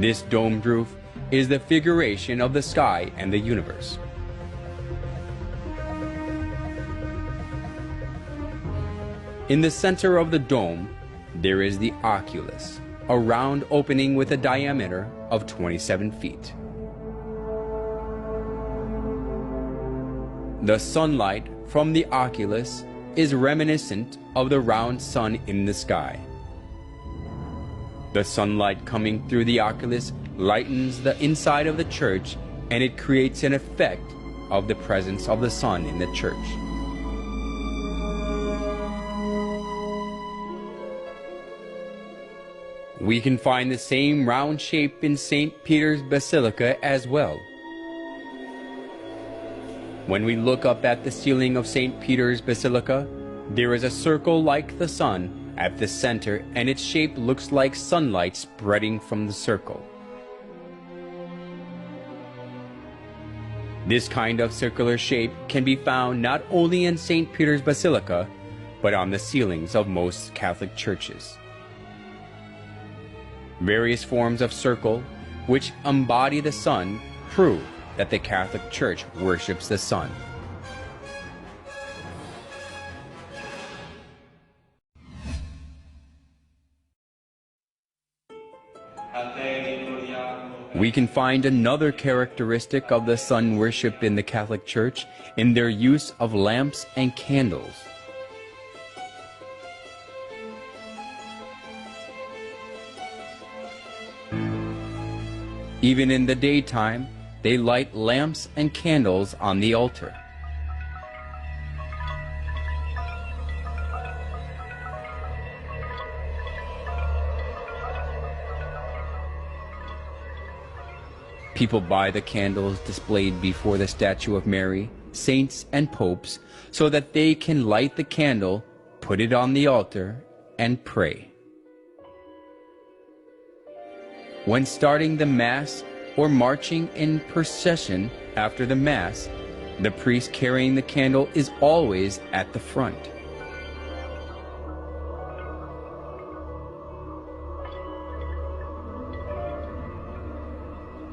This domed roof is the figuration of the sky and the universe. In the center of the dome, there is the oculus, a round opening with a diameter of 27 feet. The sunlight from the oculus is reminiscent of the round sun in the sky. The sunlight coming through the oculus lightens the inside of the church, and it creates an effect of the presence of the sun in the church. We can find the same round shape in St. Peter's Basilica as well. When we look up at the ceiling of St. Peter's Basilica, there is a circle like the sun at the center, and its shape looks like sunlight spreading from the circle. This kind of circular shape can be found not only in St. Peter's Basilica, but on the ceilings of most Catholic churches. Various forms of circle, which embody the sun, prove that the Catholic Church worships the sun. We can find another characteristic of the sun worship in the Catholic Church in their use of lamps and candles. Even in the daytime, they light lamps and candles on the altar. People buy the candles displayed before the statue of Mary, saints, and popes so that they can light the candle, put it on the altar, and pray. When starting the Mass or marching in procession after the Mass, the priest carrying the candle is always at the front.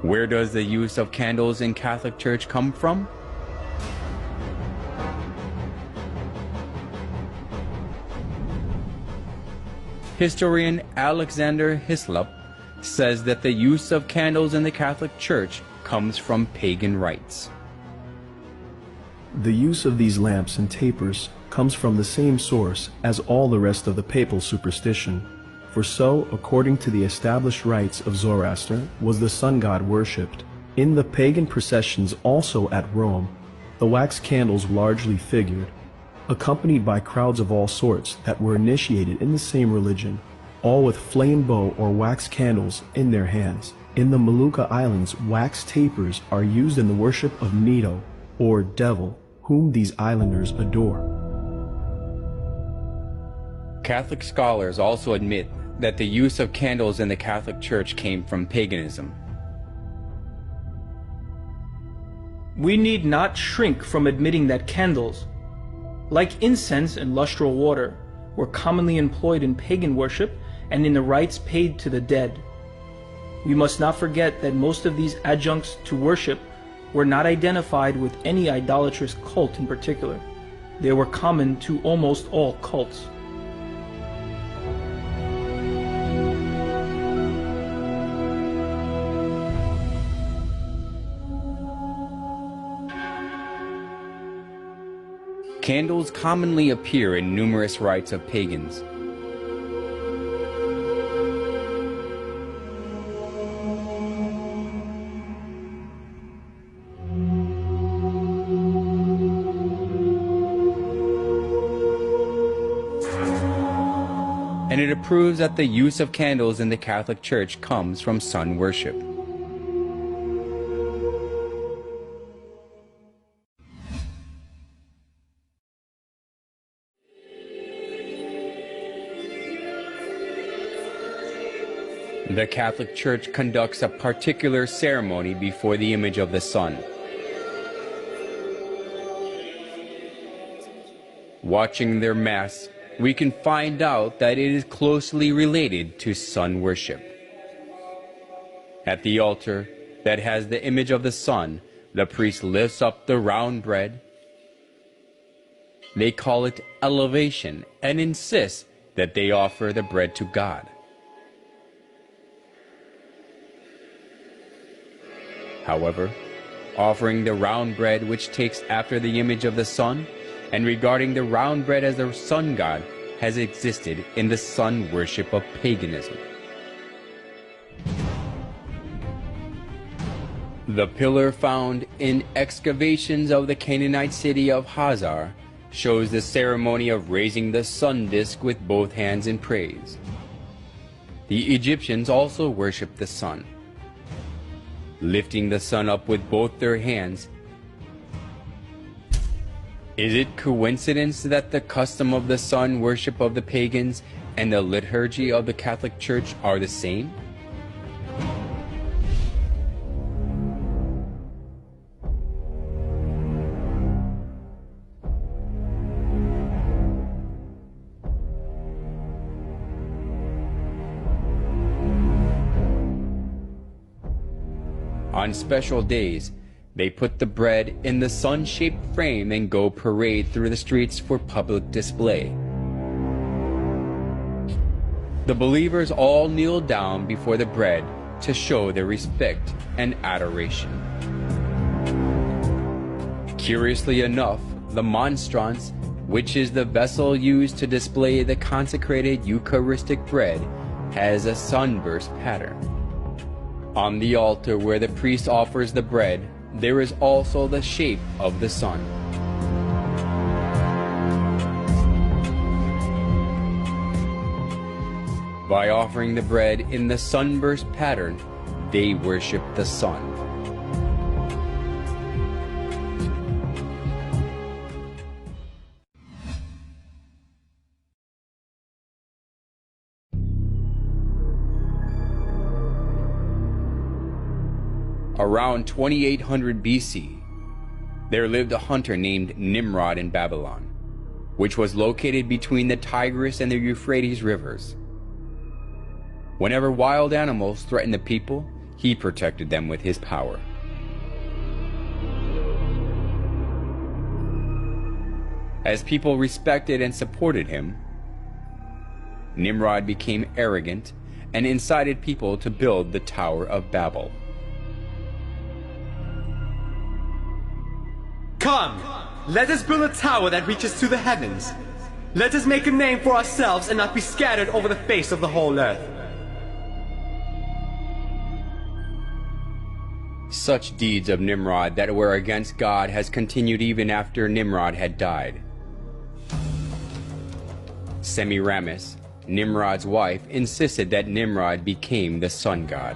Where does the use of candles in Catholic Church come from? Historian Alexander Hislop says that the use of candles in the Catholic Church comes from pagan rites. The use of these lamps and tapers comes from the same source as all the rest of the papal superstition. For so, according to the established rites of Zoroaster, was the sun god worshipped. In the pagan processions also at Rome, the wax candles largely figured, accompanied by crowds of all sorts that were initiated in the same religion, all with flame bow or wax candles in their hands. In the Molucca Islands, wax tapers are used in the worship of Nito, or devil, whom these islanders adore. Catholic scholars also admit that the use of candles in the Catholic Church came from paganism. We need not shrink from admitting that candles, like incense and lustral water, were commonly employed in pagan worship and in the rites paid to the dead. We must not forget that most of these adjuncts to worship were not identified with any idolatrous cult in particular. They were common to almost all cults. Candles commonly appear in numerous rites of pagans. And it proves that the use of candles in the Catholic Church comes from sun worship. The Catholic Church conducts a particular ceremony before the image of the sun. Watching their Mass, we can find out that it is closely related to sun worship. At the altar that has the image of the sun, the priest lifts up the round bread. They call it elevation and insist that they offer the bread to God. However, offering the round bread which takes after the image of the sun, and regarding the round bread as the sun god, has existed in the sun worship of paganism. The pillar found in excavations of the Canaanite city of Hazar shows the ceremony of raising the sun disk with both hands in praise. The Egyptians also worshipped the sun, lifting the sun up with both their hands. Is it coincidence that the custom of the sun worship of the pagans and the liturgy of the Catholic Church are the same? On special days, they put the bread in the sun-shaped frame and go parade through the streets for public display. The believers all kneel down before the bread to show their respect and adoration. Curiously enough, the monstrance, which is the vessel used to display the consecrated Eucharistic bread, has a sunburst pattern. On the altar where the priest offers the bread, there is also the shape of the sun. By offering the bread in the sunburst pattern, they worship the sun. Around 2800 BC, there lived a hunter named Nimrod in Babylon, which was located between the Tigris and the Euphrates rivers. Whenever wild animals threatened the people, he protected them with his power. As people respected and supported him, Nimrod became arrogant and incited people to build the Tower of Babel. Come, let us build a tower that reaches to the heavens. Let us make a name for ourselves and not be scattered over the face of the whole earth. Such deeds of Nimrod that were against God has continued even after Nimrod had died. Semiramis, Nimrod's wife, insisted that Nimrod became the sun god.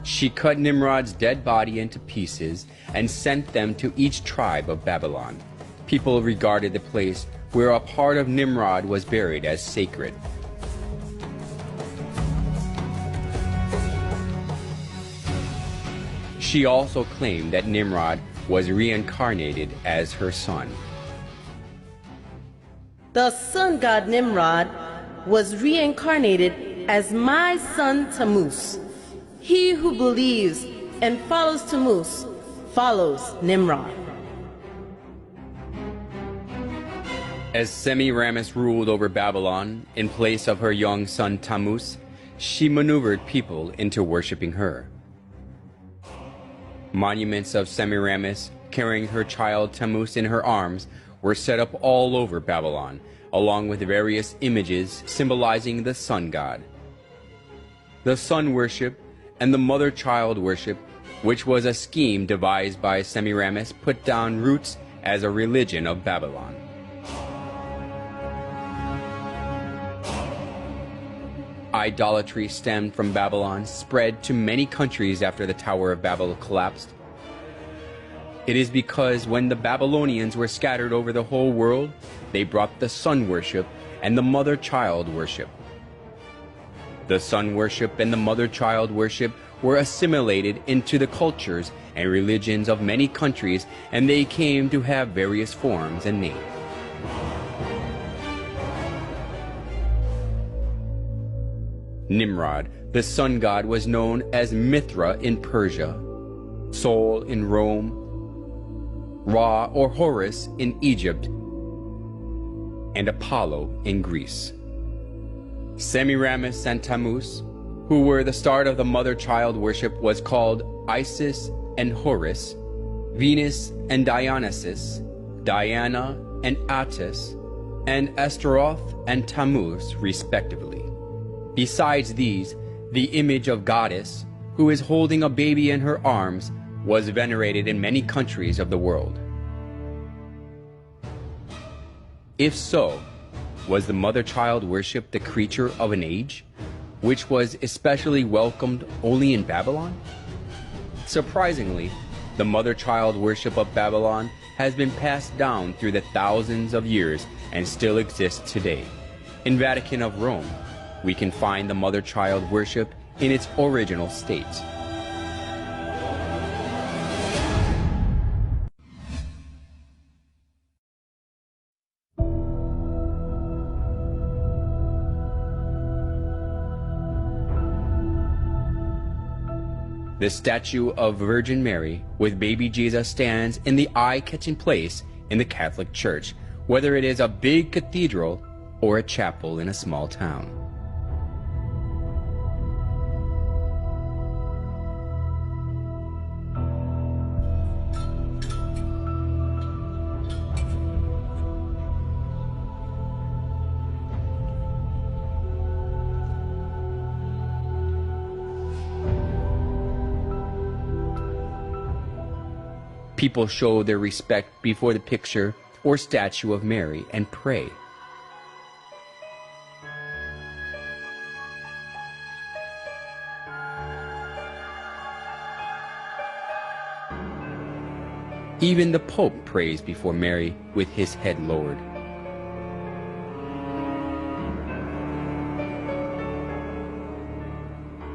She cut Nimrod's dead body into pieces and sent them to each tribe of Babylon. People regarded the place where a part of Nimrod was buried as sacred. She also claimed that Nimrod was reincarnated as her son. The sun god Nimrod was reincarnated as my son Tammuz. He who believes and follows Tammuz follows Nimrod. As Semiramis ruled over Babylon in place of her young son Tammuz, she maneuvered people into worshiping her. Monuments of Semiramis carrying her child Tammuz in her arms, were set up all over Babylon, along with various images symbolizing the sun god. The sun worship and the mother-child worship, which was a scheme devised by Semiramis, put down roots as a religion of Babylon. Idolatry stemmed from Babylon, spread to many countries after the Tower of Babel collapsed. It is because when the Babylonians were scattered over the whole world, they brought the sun worship and the mother-child worship. The sun worship and the mother-child worship were assimilated into the cultures and religions of many countries, and they came to have various forms and names. Nimrod, the sun god, was known as Mithra in Persia, Sol in Rome, Ra or Horus in Egypt, and Apollo in Greece. Semiramis and Tammuz, who were the start of the mother-child worship, was called Isis and Horus, Venus and Dionysus, Diana and Attis, and Astaroth and Tammuz, respectively. Besides these, the image of goddess, who is holding a baby in her arms, was venerated in many countries of the world. If so, was the mother-child worship the creature of an age, which was especially welcomed only in Babylon? Surprisingly, the mother-child worship of Babylon has been passed down through the thousands of years and still exists today. In Vatican of Rome, we can find the mother-child worship in its original state. The statue of Virgin Mary with baby Jesus stands in the eye-catching place in the Catholic Church, whether it is a big cathedral or a chapel in a small town. People show their respect before the picture or statue of Mary and pray. Even the Pope prays before Mary with his head lowered.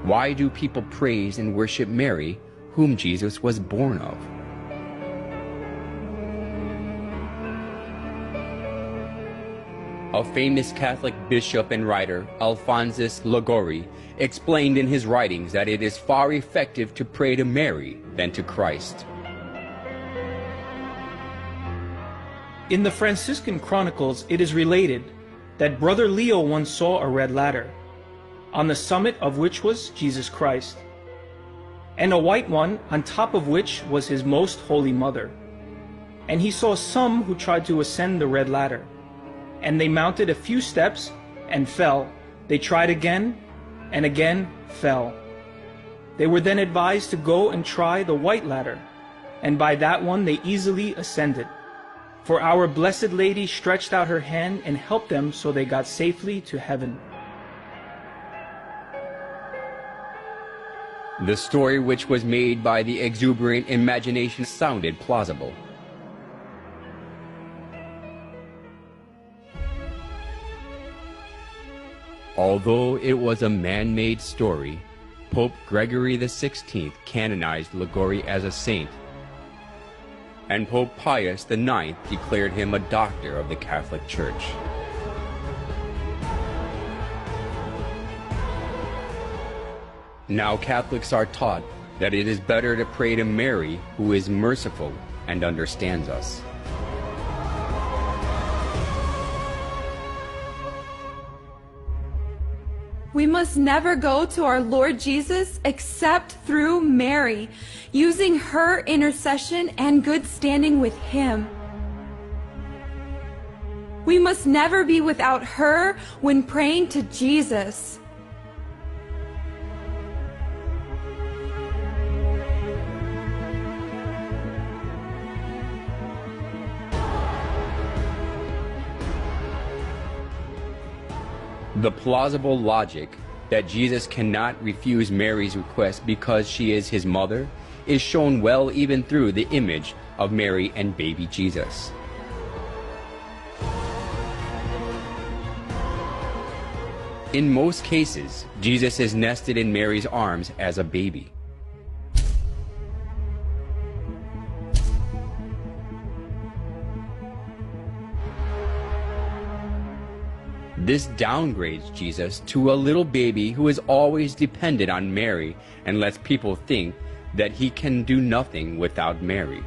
Why do people praise and worship Mary, whom Jesus was born of? A famous Catholic bishop and writer, Alphonsus Liguori, explained in his writings that it is far effective to pray to Mary than to Christ. In the Franciscan Chronicles, it is related that Brother Leo once saw a red ladder, on the summit of which was Jesus Christ, and a white one on top of which was his most holy mother. And he saw some who tried to ascend the red ladder, and they mounted a few steps and fell. They tried again and again fell. They were then advised to go and try the white ladder, and by that one they easily ascended. For our Blessed Lady stretched out her hand and helped them, so they got safely to heaven. The story, which was made by the exuberant imagination, sounded plausible. Although it was a man-made story, Pope Gregory XVI canonized Liguori as a saint, and Pope Pius IX declared him a doctor of the Catholic Church. Now Catholics are taught that it is better to pray to Mary, who is merciful and understands us. We must never go to our Lord Jesus except through Mary, using her intercession and good standing with Him. We must never be without her when praying to Jesus. The plausible logic that Jesus cannot refuse Mary's request because she is his mother is shown well even through the image of Mary and baby Jesus. In most cases, Jesus is nested in Mary's arms as a baby. This downgrades Jesus to a little baby who is always dependent on Mary and lets people think that he can do nothing without Mary.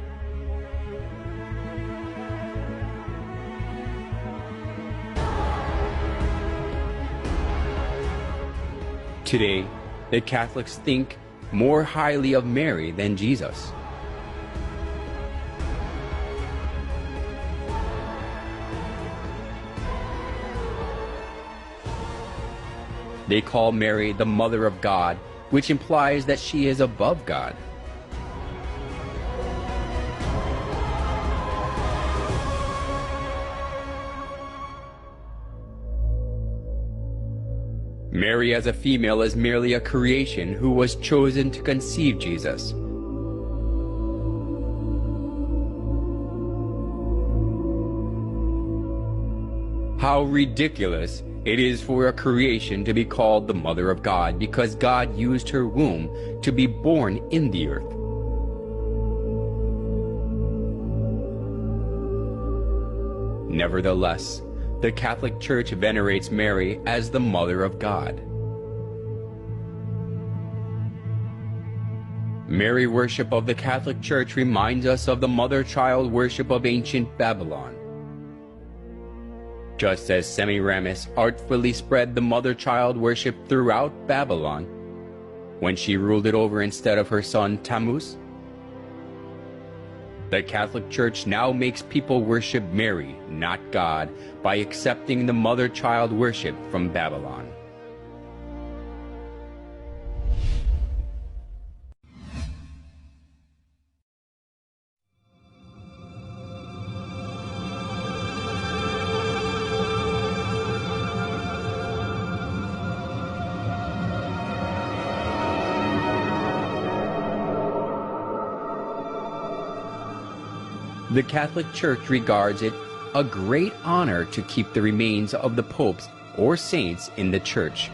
Today, the Catholics think more highly of Mary than Jesus. They call Mary the Mother of God, which implies that she is above God. Mary as a female is merely a creation who was chosen to conceive Jesus. How ridiculous it is for a creation to be called the Mother of God because God used her womb to be born in the earth. Nevertheless, the Catholic Church venerates Mary as the Mother of God. Mary worship of the Catholic Church reminds us of the mother-child worship of ancient Babylon. Just as Semiramis artfully spread the mother-child worship throughout Babylon when she ruled it over instead of her son Tammuz, the Catholic Church now makes people worship Mary, not God, by accepting the mother-child worship from Babylon. The Catholic Church regards it a great honor to keep the remains of the popes or saints in the church.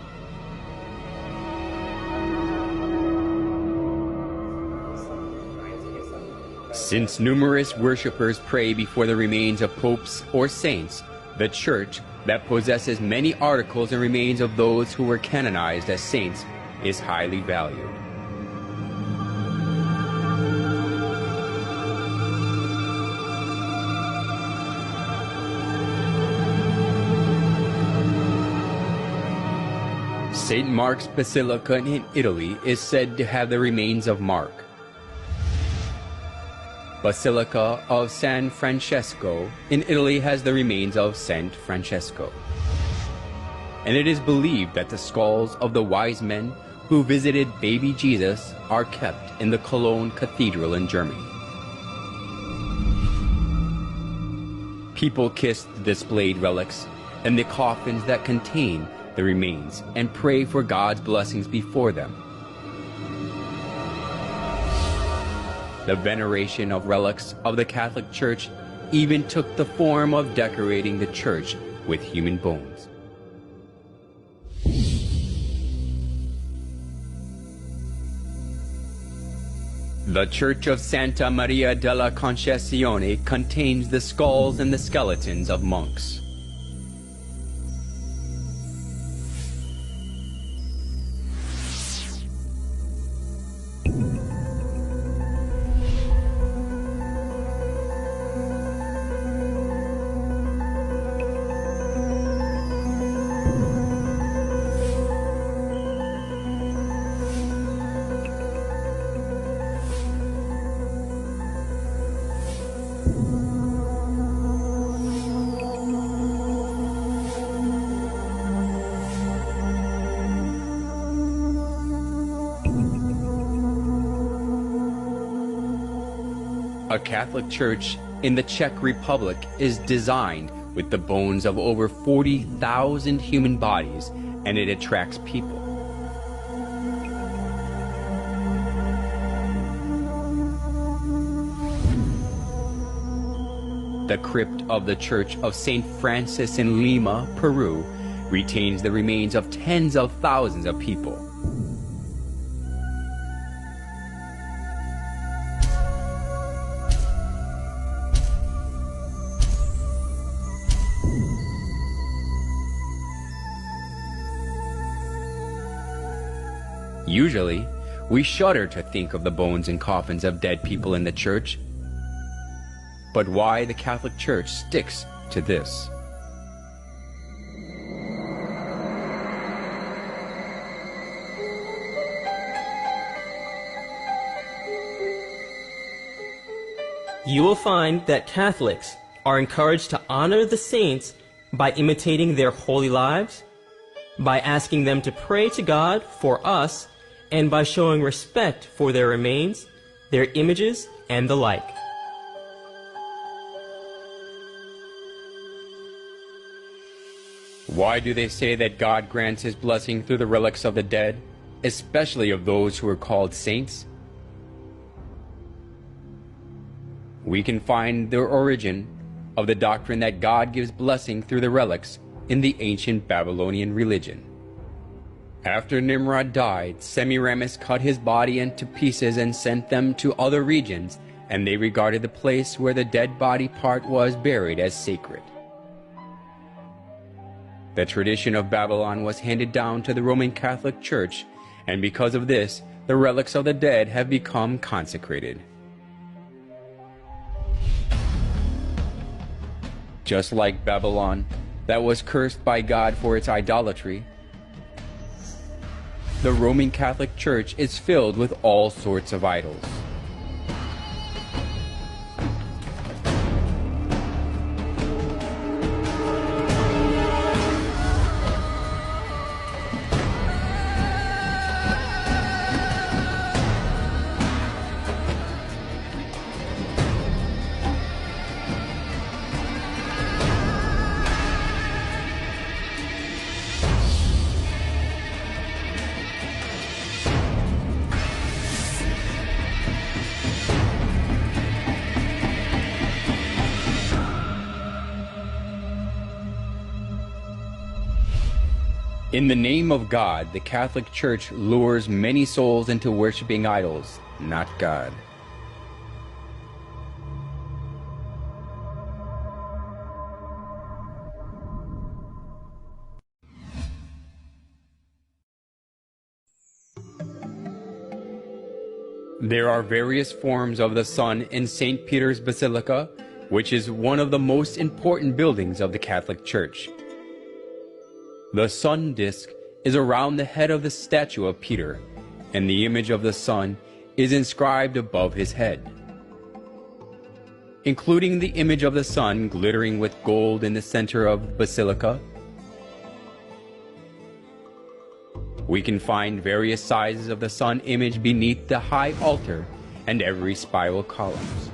Since numerous worshippers pray before the remains of popes or saints, the church that possesses many articles and remains of those who were canonized as saints is highly valued. St. Mark's Basilica in Italy is said to have the remains of Mark. Basilica of San Francesco in Italy has the remains of Saint Francesco. And it is believed that the skulls of the wise men who visited baby Jesus are kept in the Cologne Cathedral in Germany. People kiss the displayed relics and the coffins that contain the remains and pray for God's blessings before them. The veneration of relics of the Catholic Church even took the form of decorating the church with human bones. The Church of Santa Maria della Concesione contains the skulls and the skeletons of monks. A Catholic church in the Czech Republic is designed with the bones of over 40,000 human bodies, and it attracts people. The crypt of the Church of St. Francis in Lima, Peru, retains the remains of tens of thousands of people. Usually, we shudder to think of the bones and coffins of dead people in the church. But why the Catholic Church sticks to this? You will find that Catholics are encouraged to honor the saints by imitating their holy lives, by asking them to pray to God for us, and by showing respect for their remains, their images, and the like. Why do they say that God grants His blessing through the relics of the dead, especially of those who are called saints? We can find the origin of the doctrine that God gives blessing through the relics in the ancient Babylonian religion. After Nimrod died, Semiramis cut his body into pieces and sent them to other regions, and they regarded the place where the dead body part was buried as sacred. The tradition of Babylon was handed down to the Roman Catholic Church, and because of this, the relics of the dead have become consecrated. Just like Babylon, that was cursed by God for its idolatry, the Roman Catholic Church is filled with all sorts of idols. In the name of God, the Catholic Church lures many souls into worshiping idols, not God. There are various forms of the sun in St. Peter's Basilica, which is one of the most important buildings of the Catholic Church. The sun disk is around the head of the statue of Peter, and the image of the sun is inscribed above his head. Including the image of the sun glittering with gold in the center of the basilica, we can find various sizes of the sun image beneath the high altar and every spiral columns.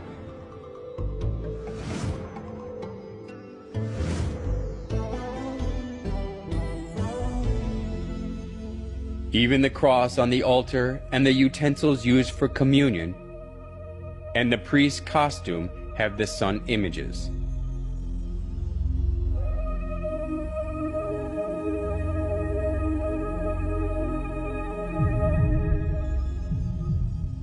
Even the cross on the altar and the utensils used for communion and the priest's costume have the sun images.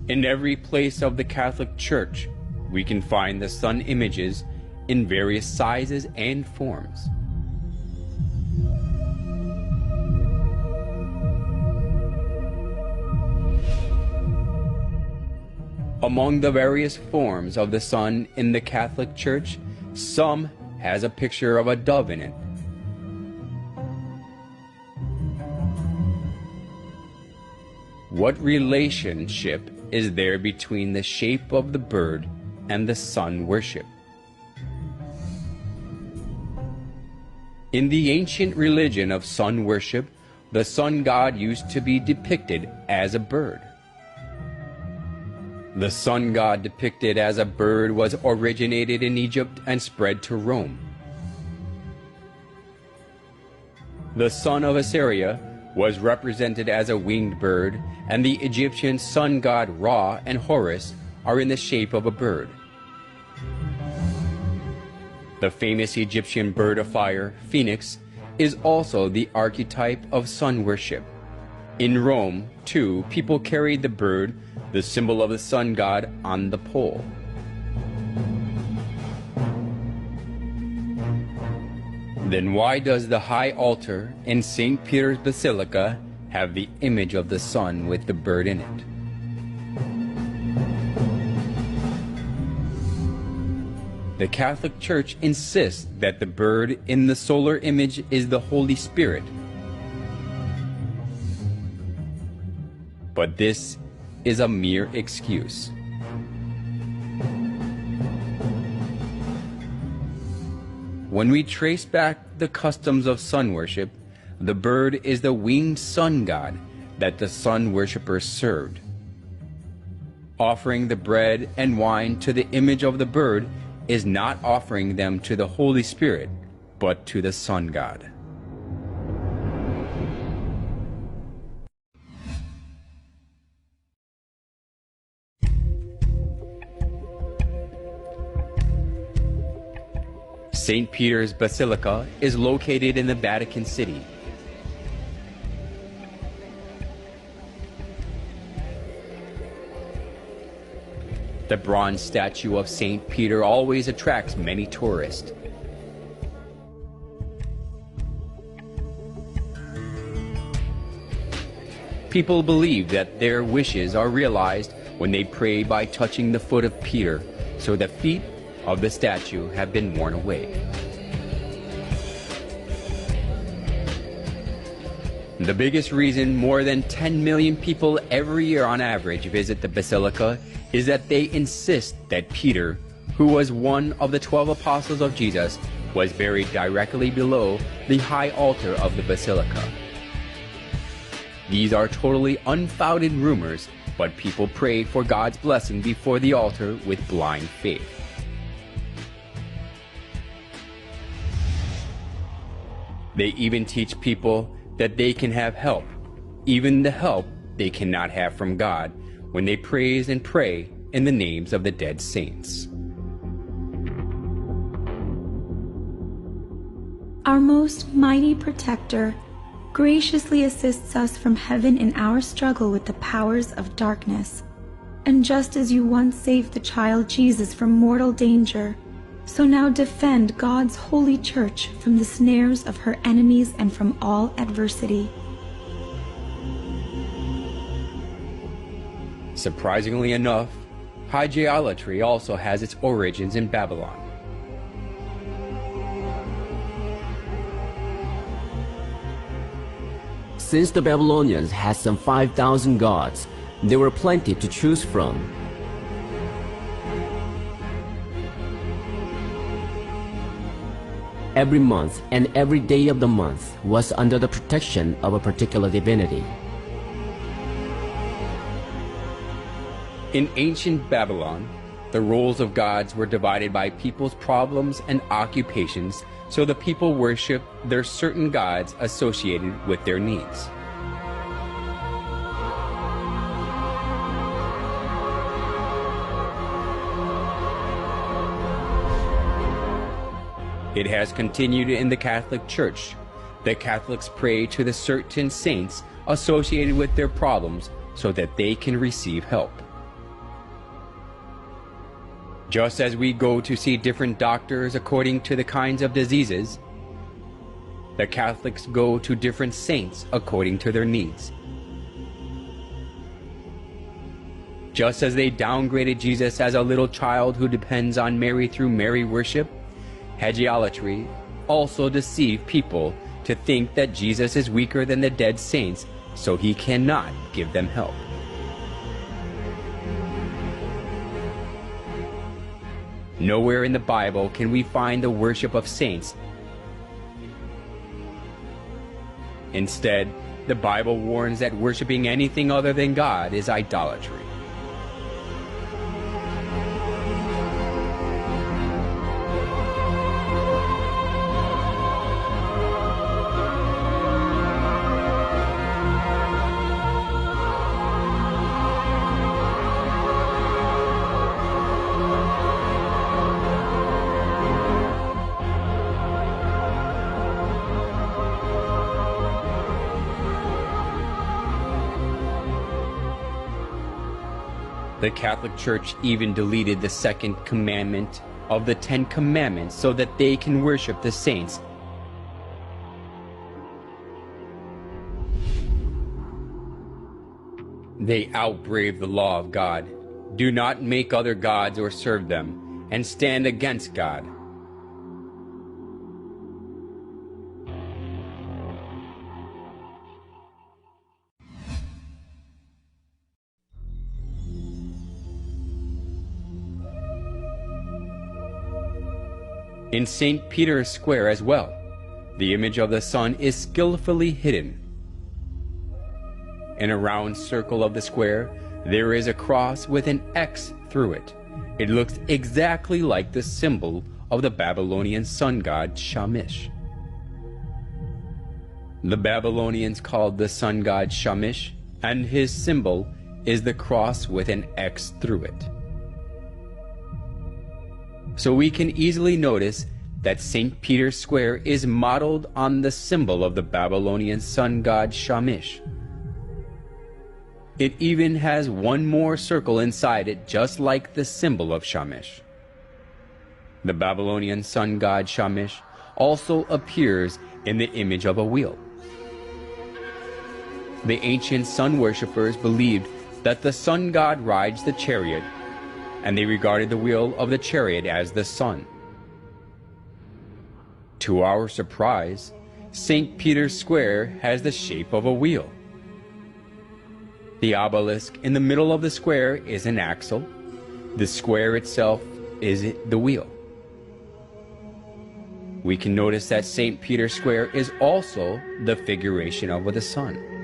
In every place of the Catholic Church, we can find the sun images in various sizes and forms. Among the various forms of the sun in the Catholic Church, some has a picture of a dove in it. What relationship is there between the shape of the bird and the sun worship? In the ancient religion of sun worship, the sun god used to be depicted as a bird. The sun god depicted as a bird was originated in Egypt and spread to Rome. The son of Assyria was represented as a winged bird, and the Egyptian sun god Ra and Horus are in the shape of a bird. The famous Egyptian bird of fire, Phoenix, is also the archetype of sun worship. In Rome, too, people carried the bird, the symbol of the sun god, on the pole. Then why does the high altar in St. Peter's Basilica have the image of the sun with the bird in it? The Catholic Church insists that the bird in the solar image is the Holy Spirit. But this is a mere excuse. When we trace back the customs of sun worship, the bird is the winged sun god that the sun worshippers served. Offering the bread and wine to the image of the bird is not offering them to the Holy Spirit, but to the sun god. St. Peter's Basilica is located in the Vatican City. The bronze statue of St. Peter always attracts many tourists. People believe that their wishes are realized when they pray by touching the foot of Peter, so the feet of the statue have been worn away. The biggest reason more than 10 million people every year on average visit the Basilica is that they insist that Peter, who was one of the 12 apostles of Jesus, was buried directly below the high altar of the Basilica. These are totally unfounded rumors, but people pray for God's blessing before the altar with blind faith. They even teach people that they can have help, even the help they cannot have from God, when they praise and pray in the names of the dead saints. Our most mighty protector graciously assists us from heaven in our struggle with the powers of darkness. And just as you once saved the child Jesus from mortal danger, so now defend God's holy church from the snares of her enemies and from all adversity. Surprisingly enough, hydrolatry also has its origins in Babylon. Since the Babylonians had some 5,000 gods, there were plenty to choose from. Every month and every day of the month was under the protection of a particular divinity. In ancient Babylon, the roles of gods were divided by people's problems and occupations, so the people worshiped their certain gods associated with their needs. It has continued in the Catholic Church. The Catholics pray to the certain saints associated with their problems so that they can receive help. Just as we go to see different doctors according to the kinds of diseases, the Catholics go to different saints according to their needs. Just as they downgraded Jesus as a little child who depends on Mary through Mary worship, hagiolatry also deceived people to think that Jesus is weaker than the dead saints, so he cannot give them help. Nowhere in the Bible can we find the worship of saints. Instead, the Bible warns that worshiping anything other than God is idolatry. The Catholic Church even deleted the second commandment of the 10 Commandments so that they can worship the saints. They outbrave the law of God. Do not make other gods or serve them, and stand against God. In St. Peter's Square as well, the image of the sun is skillfully hidden. In a round circle of the square, there is a cross with an X through it. It looks exactly like the symbol of the Babylonian sun god Shamash. The Babylonians called the sun god Shamash, and his symbol is the cross with an X through it. So we can easily notice that St. Peter's Square is modeled on the symbol of the Babylonian sun god Shamash. It even has one more circle inside it, just like the symbol of Shamash. The Babylonian sun god Shamash also appears in the image of a wheel. The ancient sun worshippers believed that the sun god rides the chariot, and they regarded the wheel of the chariot as the sun. To our surprise, St. Peter's Square has the shape of a wheel. The obelisk in the middle of the square is an axle. The square itself is the wheel. We can notice that St. Peter's Square is also the figuration of the sun.